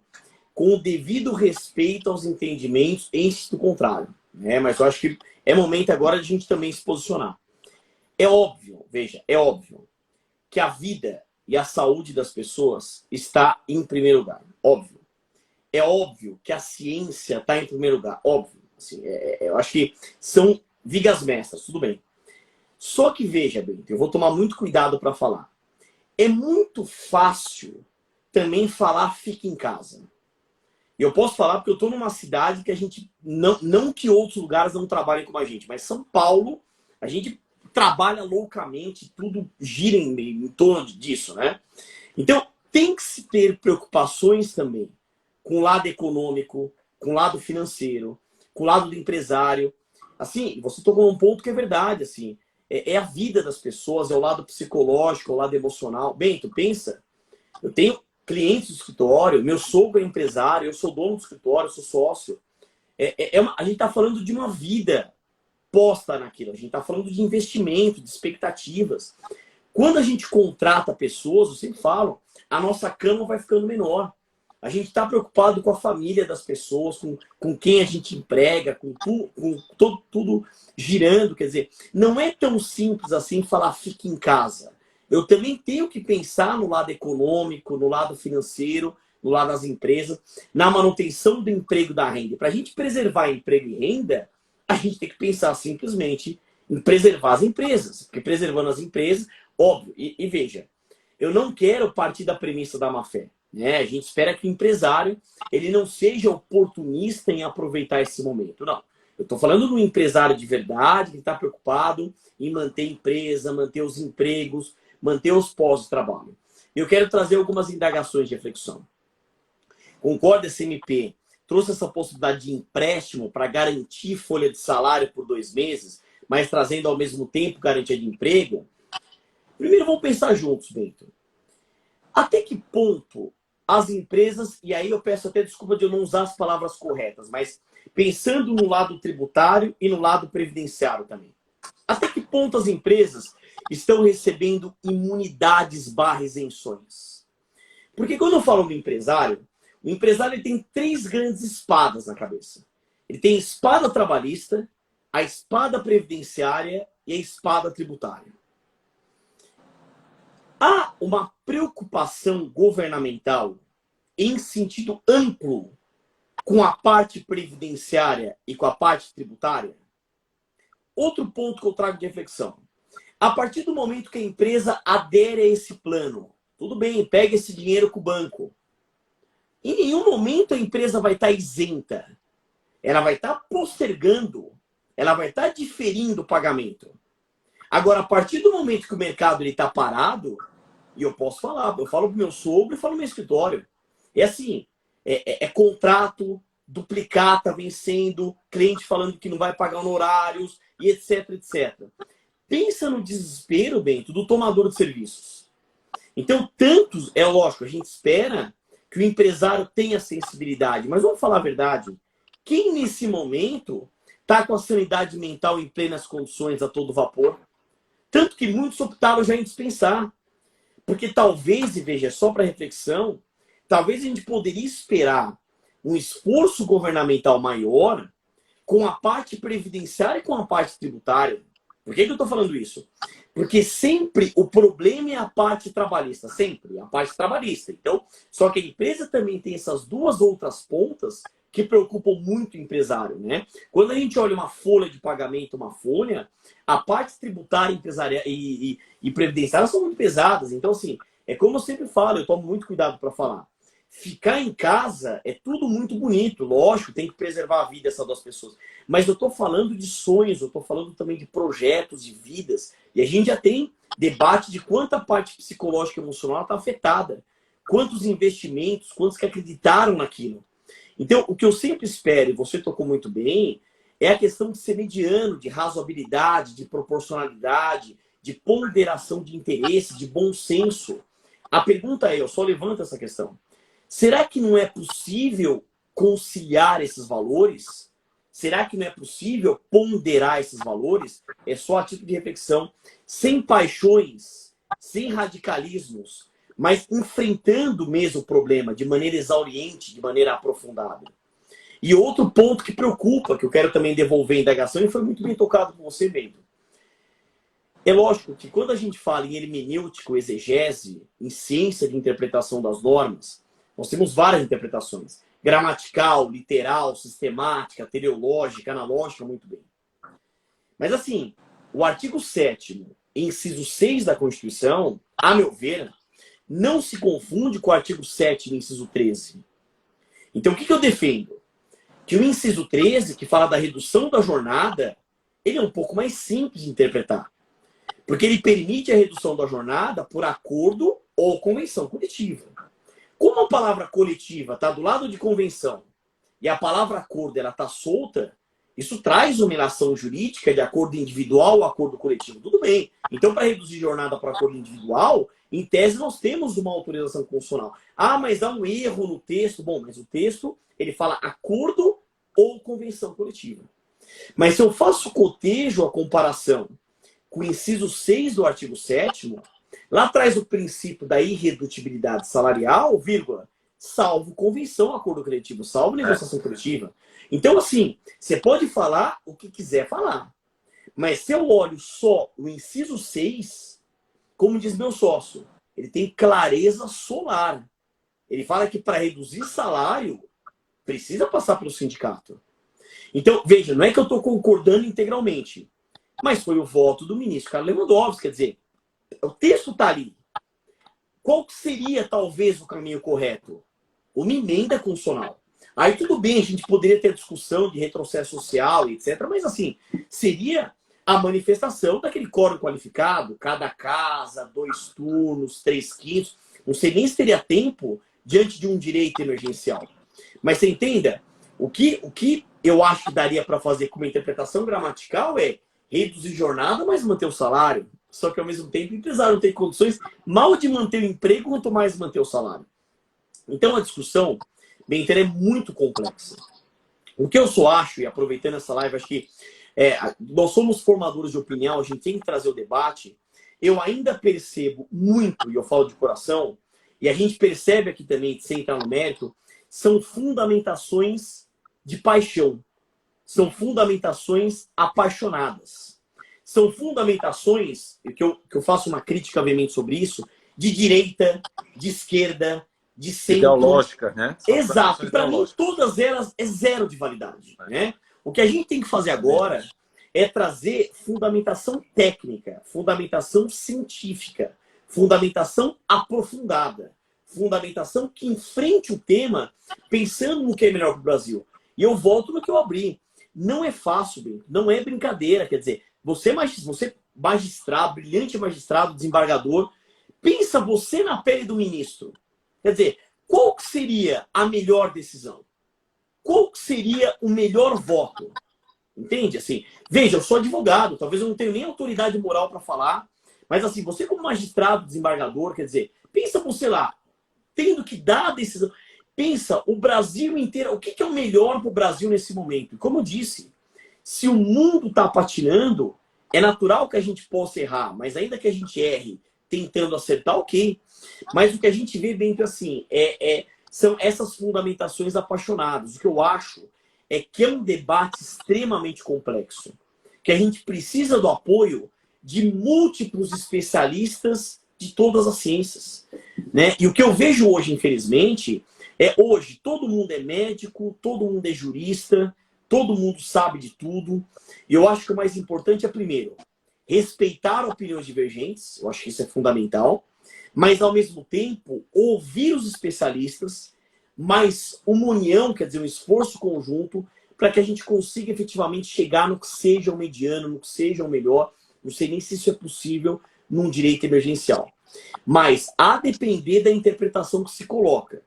com o devido respeito aos entendimentos em sentido contrário, né? Mas eu acho que é momento agora de a gente também se posicionar. É óbvio, veja, é óbvio que a vida e a saúde das pessoas está em primeiro lugar. Óbvio. É óbvio que a ciência está em primeiro lugar. Óbvio. Assim, eu acho que são vigas mestras, tudo bem. Só que veja, Bento, eu vou tomar muito cuidado para falar. É muito fácil também falar fica em casa. E eu posso falar porque eu estou numa cidade que a gente, não que outros lugares não trabalhem como a gente, mas São Paulo, a gente trabalha loucamente, tudo gira em torno disso, né? Então, tem que se ter preocupações também com o lado econômico, com o lado financeiro, com o lado do empresário. Assim, você tocou num ponto que é verdade, assim, é a vida das pessoas, é o lado psicológico, é o lado emocional. Bento, pensa, eu tenho clientes do escritório, meu sogro é empresário, eu sou dono do escritório, eu sou sócio. A gente está falando de uma vida posta naquilo. A gente está falando de investimento, de expectativas. Quando a gente contrata pessoas, eu sempre falo, a nossa cama vai ficando menor. A gente está preocupado com a família das pessoas, com quem a gente emprega, com tudo girando. Quer dizer, não é tão simples assim falar fique em casa. Eu também tenho que pensar no lado econômico, no lado financeiro, no lado das empresas, na manutenção do emprego e da renda. Para a gente preservar emprego e renda, a gente tem que pensar simplesmente em preservar as empresas. Porque preservando as empresas, óbvio, e veja, eu não quero partir da premissa da má-fé. Né? A gente espera que o empresário ele não seja oportunista em aproveitar esse momento. Não. Eu estou falando de um empresário de verdade que está preocupado em manter a empresa, manter os empregos, manter os postos de trabalho. Eu quero trazer algumas indagações de reflexão. Concorda, SMP? Trouxe essa possibilidade de empréstimo para garantir folha de salário por 2 meses, mas trazendo ao mesmo tempo garantia de emprego? Primeiro, vamos pensar juntos, Bento. Até que ponto as empresas, e aí eu peço até desculpa de eu não usar as palavras corretas, mas pensando no lado tributário e no lado previdenciário também. Até que ponto as empresas estão recebendo imunidades barra isenções? Porque quando eu falo do empresário, o empresário ele tem 3 grandes espadas na cabeça. Ele tem a espada trabalhista, a espada previdenciária e a espada tributária. Há uma preocupação governamental em sentido amplo com a parte previdenciária e com a parte tributária? Outro ponto que eu trago de reflexão. A partir do momento que a empresa adere a esse plano, tudo bem, pega esse dinheiro com o banco. Em nenhum momento a empresa vai estar isenta. Ela vai estar postergando, ela vai estar diferindo o pagamento. Agora, a partir do momento que o mercado está parado, e eu posso falar, eu falo pro meu sogro e falo no meu escritório. É assim, é contrato, duplicata vencendo, cliente falando que não vai pagar honorários, e etc, etc. Pensa no desespero, Bento, do tomador de serviços. Então, tantos, é lógico, a gente espera que o empresário tenha sensibilidade, mas vamos falar a verdade, quem nesse momento está com a sanidade mental em plenas condições a todo vapor? Tanto que muitos optaram já em dispensar. Porque talvez, e veja, só para reflexão, talvez a gente poderia esperar um esforço governamental maior com a parte previdenciária e com a parte tributária. Por que eu estou falando isso? Porque sempre o problema é a parte trabalhista, sempre a parte trabalhista. Então, só que a empresa também tem essas 2 outras pontas que preocupam muito o empresário, né? Quando a gente olha uma folha de pagamento, uma folha, a parte tributária, empresarial e previdenciária são muito pesadas. Então, assim, é como eu sempre falo, eu tomo muito cuidado para falar. Ficar em casa é tudo muito bonito, lógico, tem que preservar a vida dessas 2 pessoas. Mas eu estou falando de sonhos, eu estou falando também de projetos, de vidas. E a gente já tem debate de quanta parte psicológica e emocional está afetada. Quantos investimentos, quantos que acreditaram naquilo. Então, o que eu sempre espero, e você tocou muito bem, é a questão de ser mediano, de razoabilidade, de proporcionalidade, de ponderação de interesse, de bom senso. A pergunta é, eu só levanto essa questão. Será que não é possível conciliar esses valores? Será que não é possível ponderar esses valores? É só a título de reflexão, sem paixões, sem radicalismos, mas enfrentando mesmo o problema de maneira exauriente, de maneira aprofundada. E outro ponto que preocupa, que eu quero também devolver a indagação, e foi muito bem tocado por você, Bento. É lógico que quando a gente fala em hermenêutico, exegese, em ciência de interpretação das normas, nós temos várias interpretações. Gramatical, literal, sistemática, teleológica, analógica, muito bem. Mas assim, o artigo 7º, inciso 6 da Constituição, a meu ver, não se confunde com o artigo 7º, inciso 13. Então, o que eu defendo? Que o inciso 13, que fala da redução da jornada, ele é um pouco mais simples de interpretar. Porque ele permite a redução da jornada por acordo ou convenção coletiva. Como a palavra coletiva está do lado de convenção e a palavra acordo está solta, isso traz uma ilação jurídica de acordo individual ou acordo coletivo. Tudo bem. Então, para reduzir jornada para acordo individual, em tese nós temos uma autorização constitucional. Ah, mas há um erro no texto. Bom, mas o texto ele fala acordo ou convenção coletiva. Mas se eu faço cotejo a comparação com o inciso 6 do artigo 7º, Lá traz o princípio da irredutibilidade salarial, vírgula, salvo convenção, acordo coletivo, salvo negociação coletiva. Então, assim, você pode falar o que quiser falar. Mas se eu olho só o inciso 6, como diz meu sócio, ele tem clareza solar. Ele fala que para reduzir salário, precisa passar pelo sindicato. Então, veja, não é que eu estou concordando integralmente, mas foi o voto do ministro Carlos Lewandowski. Quer dizer, o texto está ali. Qual seria, talvez, o caminho correto? Uma emenda constitucional. Aí tudo bem, a gente poderia ter discussão de retrocesso social, etc. Mas, assim, seria a manifestação daquele quórum qualificado, cada casa, 2 turnos, 3/5. Não sei nem se teria tempo diante de um direito emergencial. Mas você entenda, o que eu acho que daria para fazer com uma interpretação gramatical é reduzir jornada, mas manter o salário. Só que, ao mesmo tempo, o empresário não tem condições mal de manter o emprego, quanto mais manter o salário. Então, a discussão, bem, é muito complexa. O que eu só acho, e aproveitando essa live, acho que nós somos formadores de opinião, a gente tem que trazer o debate. Eu ainda percebo muito, e eu falo de coração, e a gente percebe aqui também, sem entrar no mérito, são fundamentações de paixão. São fundamentações apaixonadas. São fundamentações, que eu faço uma crítica veemente sobre isso, de direita, de esquerda, de centro. Ideológica, né? Exato. Para mim, todas elas é zero de validade. Né? O que a gente tem que fazer agora é trazer fundamentação técnica, fundamentação científica, fundamentação aprofundada, fundamentação que enfrente o tema pensando no que é melhor para o Brasil. E eu volto no que eu abri. Não é fácil, bem, não é brincadeira. Quer dizer, você magistrado, brilhante magistrado, desembargador, pensa você na pele do ministro. Quer dizer, qual seria a melhor decisão? Qual seria o melhor voto? Entende? Assim, veja, eu sou advogado, talvez eu não tenha nem autoridade moral para falar, mas assim, você como magistrado, desembargador, quer dizer, pensa você lá, tendo que dar a decisão. Pensa, o Brasil inteiro, o que é o melhor para o Brasil nesse momento? Como eu disse, se o mundo está patinando, é natural que a gente possa errar, mas ainda que a gente erre tentando acertar, ok. Mas o que a gente vê dentro, assim, são essas fundamentações apaixonadas. O que eu acho é que é um debate extremamente complexo, que a gente precisa do apoio de múltiplos especialistas de todas as ciências. Né? E o que eu vejo hoje, infelizmente, hoje todo mundo é médico, todo mundo é jurista, todo mundo sabe de tudo. E eu acho que o mais importante é, primeiro, respeitar opiniões divergentes, eu acho que isso é fundamental, mas, ao mesmo tempo, ouvir os especialistas, mas uma união, quer dizer, um esforço conjunto, para que a gente consiga efetivamente chegar no que seja o mediano, no que seja o melhor. Não sei nem se isso é possível num direito emergencial. Mas, a depender da interpretação que se coloca,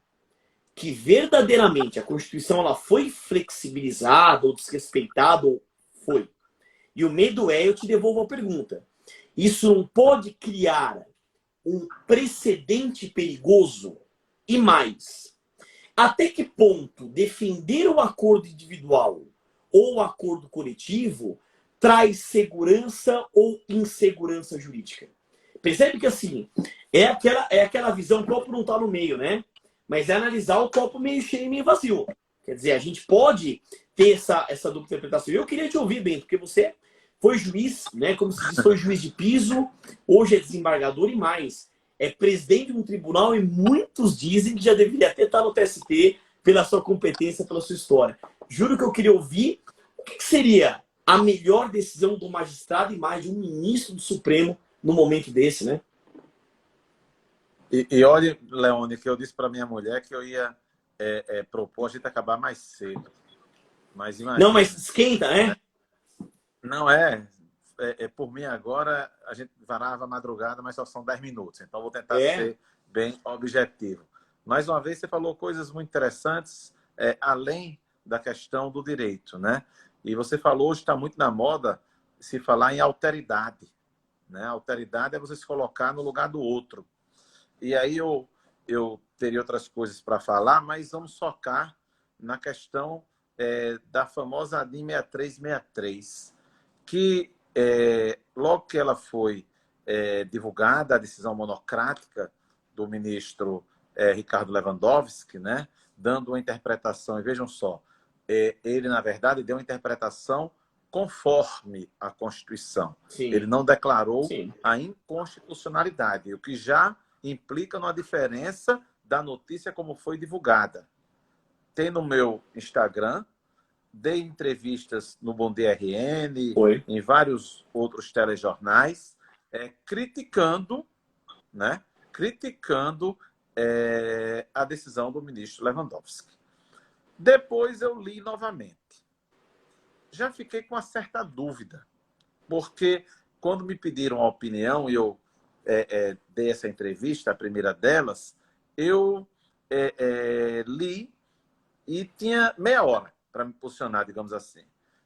que verdadeiramente a Constituição ela foi flexibilizada ou desrespeitada, ou foi. E o medo eu te devolvo a pergunta. Isso não pode criar um precedente perigoso? E mais, até que ponto defender o acordo individual ou o acordo coletivo traz segurança ou insegurança jurídica? Percebe que assim, é aquela visão, o copo não está no meio, né? Mas é analisar o copo meio cheio e meio vazio. Quer dizer, a gente pode ter essa dupla interpretação. Eu queria te ouvir, bem, porque você foi juiz, né? Como se diz, foi juiz de piso, hoje é desembargador e mais. É presidente de um tribunal e muitos dizem que já deveria até estar no TST pela sua competência, pela sua história. Juro que eu queria ouvir o que seria a melhor decisão do magistrado e mais de um ministro do Supremo no momento desse, né? E olha, Leone, que eu disse para minha mulher que eu ia propor a gente acabar mais cedo. Mas imagina, não, mas esquenta, né? Não por mim agora, a gente varava a madrugada, mas só são 10 minutos. Então, vou tentar ser bem objetivo. Mais uma vez, você falou coisas muito interessantes, além da questão do direito, né? E você falou, hoje está muito na moda se falar em alteridade. Né? Alteridade é você se colocar no lugar do outro. E aí eu teria outras coisas para falar, mas vamos focar na questão da famosa ADIM 6363, que logo que ela foi divulgada a decisão monocrática do ministro Ricardo Lewandowski, né, dando uma interpretação, e vejam só, ele, na verdade, deu uma interpretação conforme a Constituição. Sim. Ele não declarou Sim. a inconstitucionalidade, o que já implica numa diferença da notícia como foi divulgada. Tem no meu Instagram, dei entrevistas no Bom Dia RN, em vários outros telejornais, criticando, né, a decisão do ministro Lewandowski. Depois eu li novamente. Já fiquei com uma certa dúvida, porque quando me pediram a opinião e eu dei essa entrevista, a primeira delas, eu li e tinha meia hora para me posicionar, digamos assim.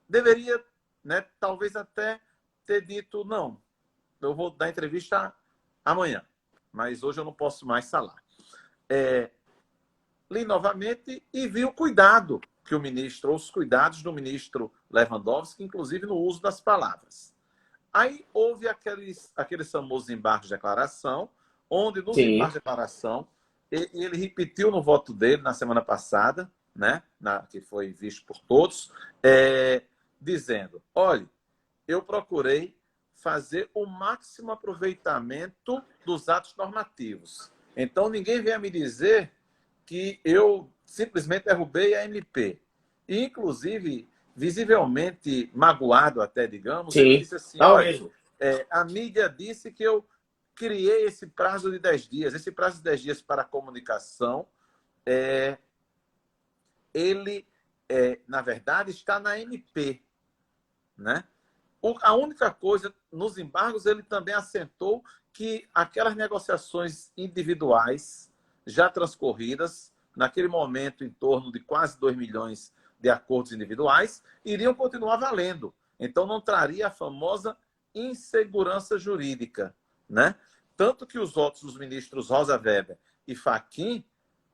Deveria, né, talvez até ter dito, não, eu vou dar entrevista amanhã, mas hoje eu não posso mais falar. Li novamente e vi o cuidado que o ministro, os cuidados do ministro Lewandowski, inclusive no uso das palavras. Aí houve aqueles famosos embargos de declaração, onde nos embargos de declaração, ele repetiu no voto dele na semana passada, né, que foi visto por todos, dizendo, olha, eu procurei fazer o máximo aproveitamento dos atos normativos. Então, ninguém venha me dizer que eu simplesmente derrubei a MP. E, inclusive, visivelmente magoado até, digamos, ele disse assim, olha, a mídia disse que eu criei esse prazo de 10 dias. Esse prazo de 10 dias para a comunicação, ele, na verdade, está na MP, né? A única coisa, nos embargos, ele também assentou que aquelas negociações individuais já transcorridas, naquele momento, em torno de quase 2 milhões de acordos individuais, iriam continuar valendo. Então, não traria a famosa insegurança jurídica, né? Tanto que os votos dos ministros Rosa Weber e Fachin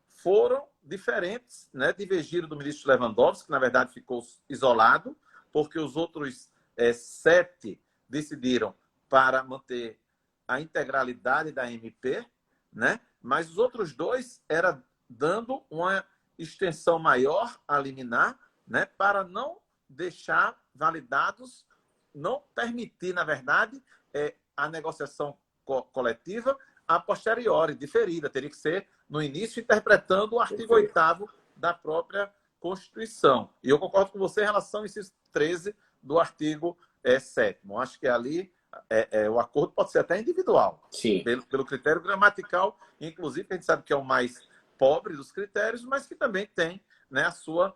foram diferentes, né? Divergiram do ministro Lewandowski, que, na verdade, ficou isolado, porque os outros 7 decidiram para manter a integralidade da MP, né? Mas os outros 2 era dando uma extensão maior a liminar, né? Para não deixar validados, não permitir, na verdade, a negociação coletiva a posteriori, diferida. Teria que ser no início, interpretando o artigo 8º da própria Constituição. E eu concordo com você em relação ao inciso 13 do artigo 7º. Acho que ali o acordo pode ser até individual. Sim. Pelo critério gramatical, inclusive, que a gente sabe que é o mais pobre dos critérios, mas que também tem, né, a sua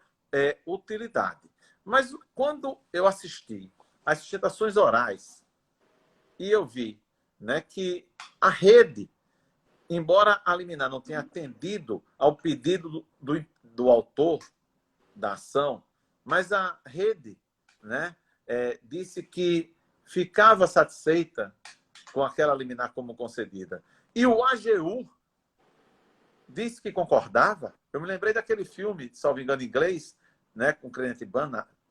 utilidade. Mas quando eu assisti às sustentações orais e eu vi, né, que a rede, embora a liminar não tenha atendido ao pedido do autor da ação, mas a rede, né, disse que ficava satisfeita com aquela liminar como concedida. E o AGU disse que concordava. Eu me lembrei daquele filme, salvo engano, em inglês, né, com o Kenneth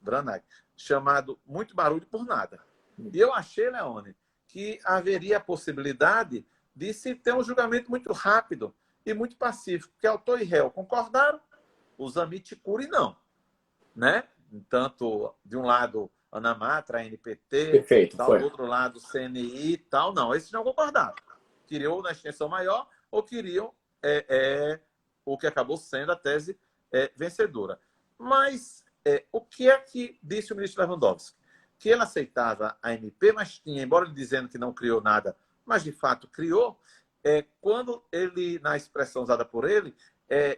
Branagh, chamado Muito Barulho por Nada. E eu achei, Leone, que haveria a possibilidade de se ter um julgamento muito rápido e muito pacífico, porque autor e réu concordaram, os Amit Curi não, né? Tanto de um lado Ana Matra, NPT, tal, do outro lado CNI, tal, não, esses não concordaram. Queriam na extensão maior ou queriam o que acabou sendo a tese vencedora. Mas o que é que disse o ministro Lewandowski? Que ele aceitava a MP, mas tinha, embora ele dizendo que não criou nada, mas de fato criou, quando ele, na expressão usada por ele,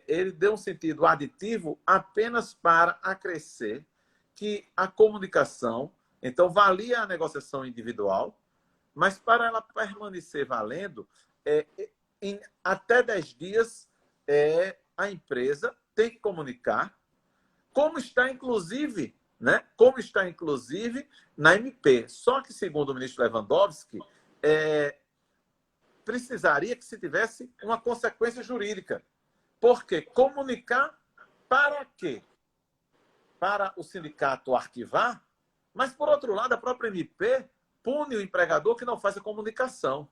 ele deu um sentido aditivo apenas para acrescer que a comunicação, então, valia a negociação individual, mas para ela permanecer valendo, em até 10 dias, a empresa tem que comunicar, como está, inclusive, né? Como está, inclusive, na MP. Só que, segundo o ministro Lewandowski, precisaria que se tivesse uma consequência jurídica. Por quê? Comunicar para quê? Para o sindicato arquivar, mas, por outro lado, a própria MP pune o empregador que não faz a comunicação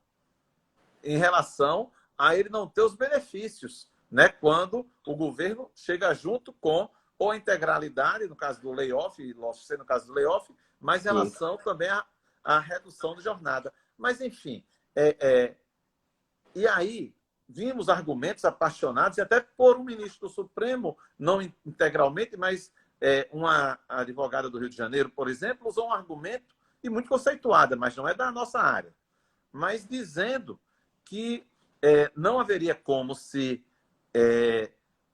em relação a ele não ter os benefícios, né? Quando o governo chega junto com ou a integralidade, no caso do layoff, no caso do layoff, mas em Sim. relação também à redução de jornada. Mas, enfim, e aí vimos argumentos apaixonados, e até por um ministro do Supremo, não integralmente, mas uma advogada do Rio de Janeiro, por exemplo, usou um argumento, e muito conceituada, mas não é da nossa área, mas dizendo que não haveria como se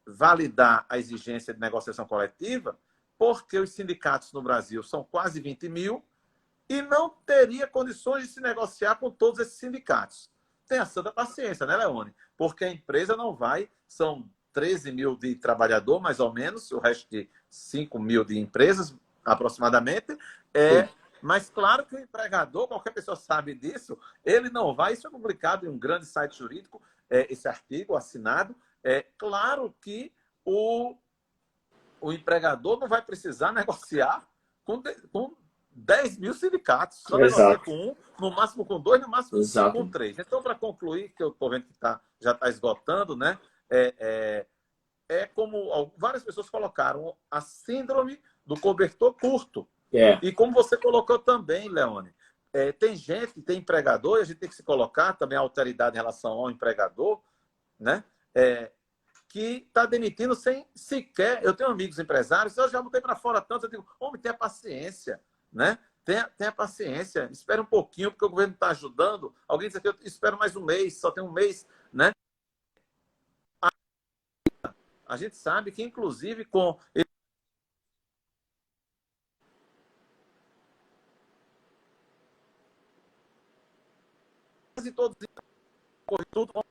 validar a exigência de negociação coletiva, porque os sindicatos no Brasil são quase 20 mil e não teria condições de se negociar com todos esses sindicatos. Tenha santa paciência, né, Leone? Porque a empresa não vai, são 13 mil de trabalhador, mais ou menos, o resto de 5 mil de empresas, aproximadamente. Mas claro que o empregador, qualquer pessoa sabe disso, ele não vai, isso é publicado em um grande site jurídico, esse artigo assinado, claro que o empregador não vai precisar negociar com 10 mil sindicatos, só negocia com um, no máximo com dois, no máximo com três. Então, para concluir, que eu estou vendo que já está esgotando, né? Como várias pessoas colocaram, a síndrome do cobertor curto. E como você colocou também, Leone, tem empregador, e a gente tem que se colocar também a alteridade em relação ao empregador, né? Que está demitindo sem sequer... Eu tenho amigos empresários, eu já botei para fora tanto, eu digo, homem, tenha paciência, né? Tenha paciência, espera um pouquinho, porque o governo está ajudando. Alguém diz aqui, eu espero mais um mês, só tem um mês, né? A gente sabe que, inclusive, com... quase todos tudo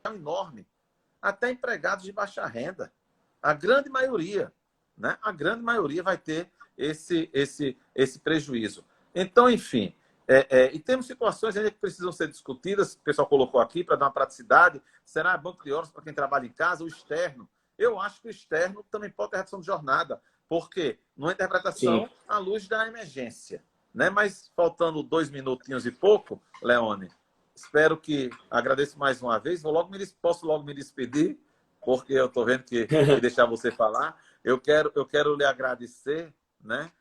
é enorme. Até empregados de baixa renda. A grande maioria, né? A grande maioria vai ter esse prejuízo. Então, enfim, e temos situações ainda que precisam ser discutidas, o pessoal colocou aqui para dar uma praticidade. Será banco de horas para quem trabalha em casa, o externo? Eu acho que o externo também pode ter redução de jornada, porque numa interpretação à luz da emergência. Né? Mas faltando 2 minutinhos e pouco, Leone, espero que... Agradeço mais uma vez. Posso logo me despedir, porque eu estou vendo que deixar você falar. Eu quero lhe agradecer, né?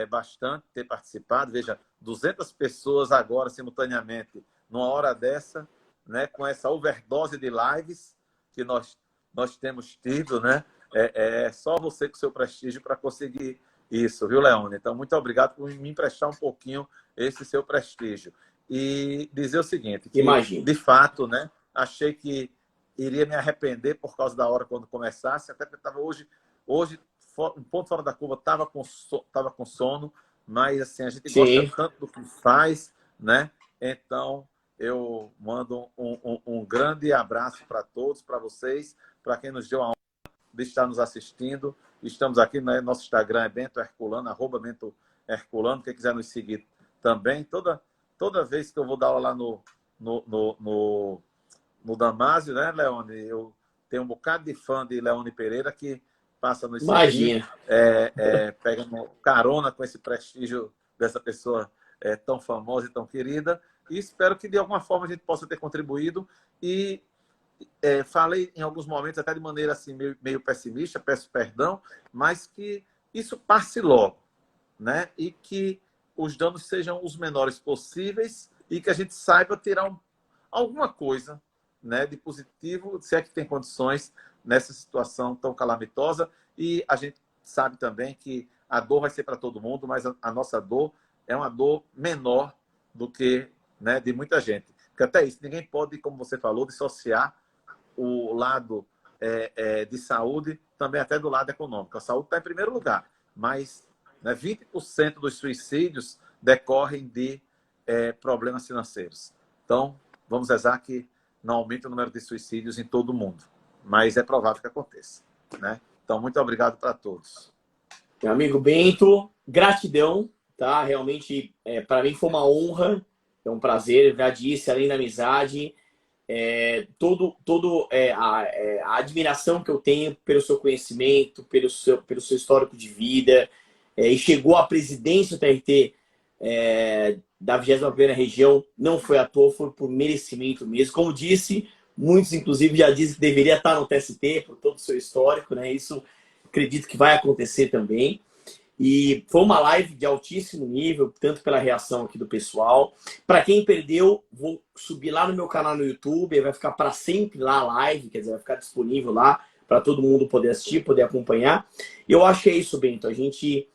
Bastante ter participado. Veja, 200 pessoas agora, simultaneamente, numa hora dessa, né? Com essa overdose de lives que nós temos tido, né? Só você com seu prestígio para conseguir isso, viu, Leone? Então, muito obrigado por me emprestar um pouquinho esse seu prestígio. E dizer o seguinte, que, de fato, né, achei que iria me arrepender por causa da hora quando começasse, até porque estava hoje, um ponto fora da curva, estava com sono, mas assim, a gente gosta tanto do que faz, né? Então, eu mando um grande abraço para todos, para vocês, para quem nos deu a honra de estar nos assistindo. Estamos aqui, né? Nosso Instagram é Bento Herculano, @BentoHerculano. Quem quiser nos seguir também. Toda vez que eu vou dar aula lá no Damásio, né, Leone? Eu tenho um bocado de fã de Leone Pereira que passa nos seguir, pega carona com esse prestígio dessa pessoa tão famosa e tão querida. E espero que, de alguma forma, a gente possa ter contribuído. E falei em alguns momentos, até de maneira assim, meio pessimista, peço perdão, mas que isso passe logo, né? E que os danos sejam os menores possíveis e que a gente saiba tirar alguma coisa, né, de positivo, se é que tem condições nessa situação tão calamitosa. E a gente sabe também que a dor vai ser para todo mundo, mas a nossa dor é uma dor menor do que, né, de muita gente. Porque até isso, ninguém pode, como você falou, dissociar o lado de saúde também até do lado econômico. A saúde está em primeiro lugar, mas, né, 20% dos suicídios decorrem de problemas financeiros. Então, vamos rezar que não aumente o número de suicídios em todo o mundo, mas é provável que aconteça, né? Então, muito obrigado para todos. Meu amigo Bento, gratidão, tá? Realmente, para mim foi uma honra, é um prazer, já disse, além da amizade, a admiração que eu tenho pelo seu conhecimento, pelo seu histórico de vida, e chegou à presidência do TRT da 21ª região não foi à toa, foi por merecimento mesmo. Como disse, muitos inclusive já dizem que deveria estar no TST por todo o seu histórico, né? Isso acredito que vai acontecer também. E foi uma live de altíssimo nível, tanto pela reação aqui do pessoal. Para quem perdeu, vou subir lá no meu canal no YouTube, vai ficar para sempre lá a live, quer dizer, vai ficar disponível lá para todo mundo poder assistir, poder acompanhar. E eu acho que é isso, Bento. A gente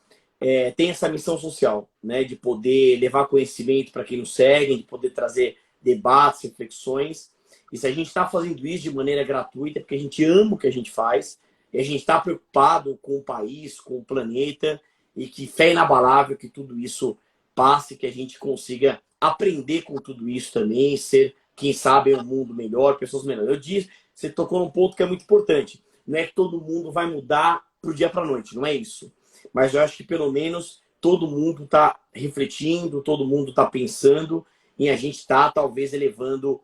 tem essa missão social, né, de poder levar conhecimento para quem nos segue, de poder trazer debates, reflexões. E se a gente está fazendo isso de maneira gratuita, é porque a gente ama o que a gente faz, e a gente está preocupado com o país, com o planeta, e que fé inabalável que tudo isso passe, que a gente consiga aprender com tudo isso também, ser, quem sabe, um mundo melhor, pessoas melhores. Eu disse, você tocou num ponto que é muito importante. Não é que todo mundo vai mudar pro dia para a noite, não é isso. Mas eu acho que pelo menos todo mundo está refletindo, todo mundo está pensando e a gente está talvez elevando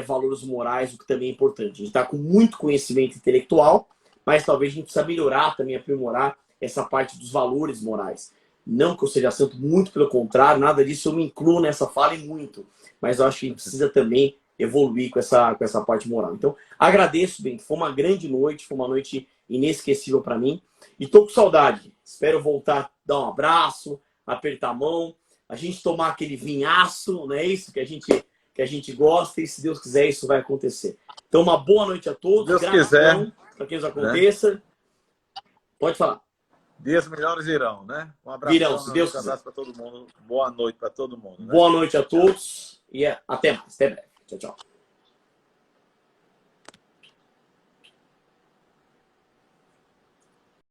valores morais, o que também é importante. A gente está com muito conhecimento intelectual, mas talvez a gente precisa melhorar também, aprimorar essa parte dos valores morais. Não que eu seja santo, muito pelo contrário, nada disso, eu me incluo nessa fala e muito. Mas eu acho que a gente precisa também evoluir com essa parte moral. Então, agradeço, Bento. Foi uma grande noite, foi uma noite inesquecível para mim. E tô com saudade. Espero voltar, dar um abraço, apertar a mão, a gente tomar aquele vinhaço, não é isso que a gente gosta, e se Deus quiser, isso vai acontecer. Então, uma boa noite a todos. Deus quiser, para que isso aconteça. Né? Pode falar. Dias melhores irão, né? Um abraço, virão, se Deus quiser. Um abraço para todo mundo. Boa noite para todo mundo. Né? Boa noite a todos e até mais. Até breve. Tchau, tchau.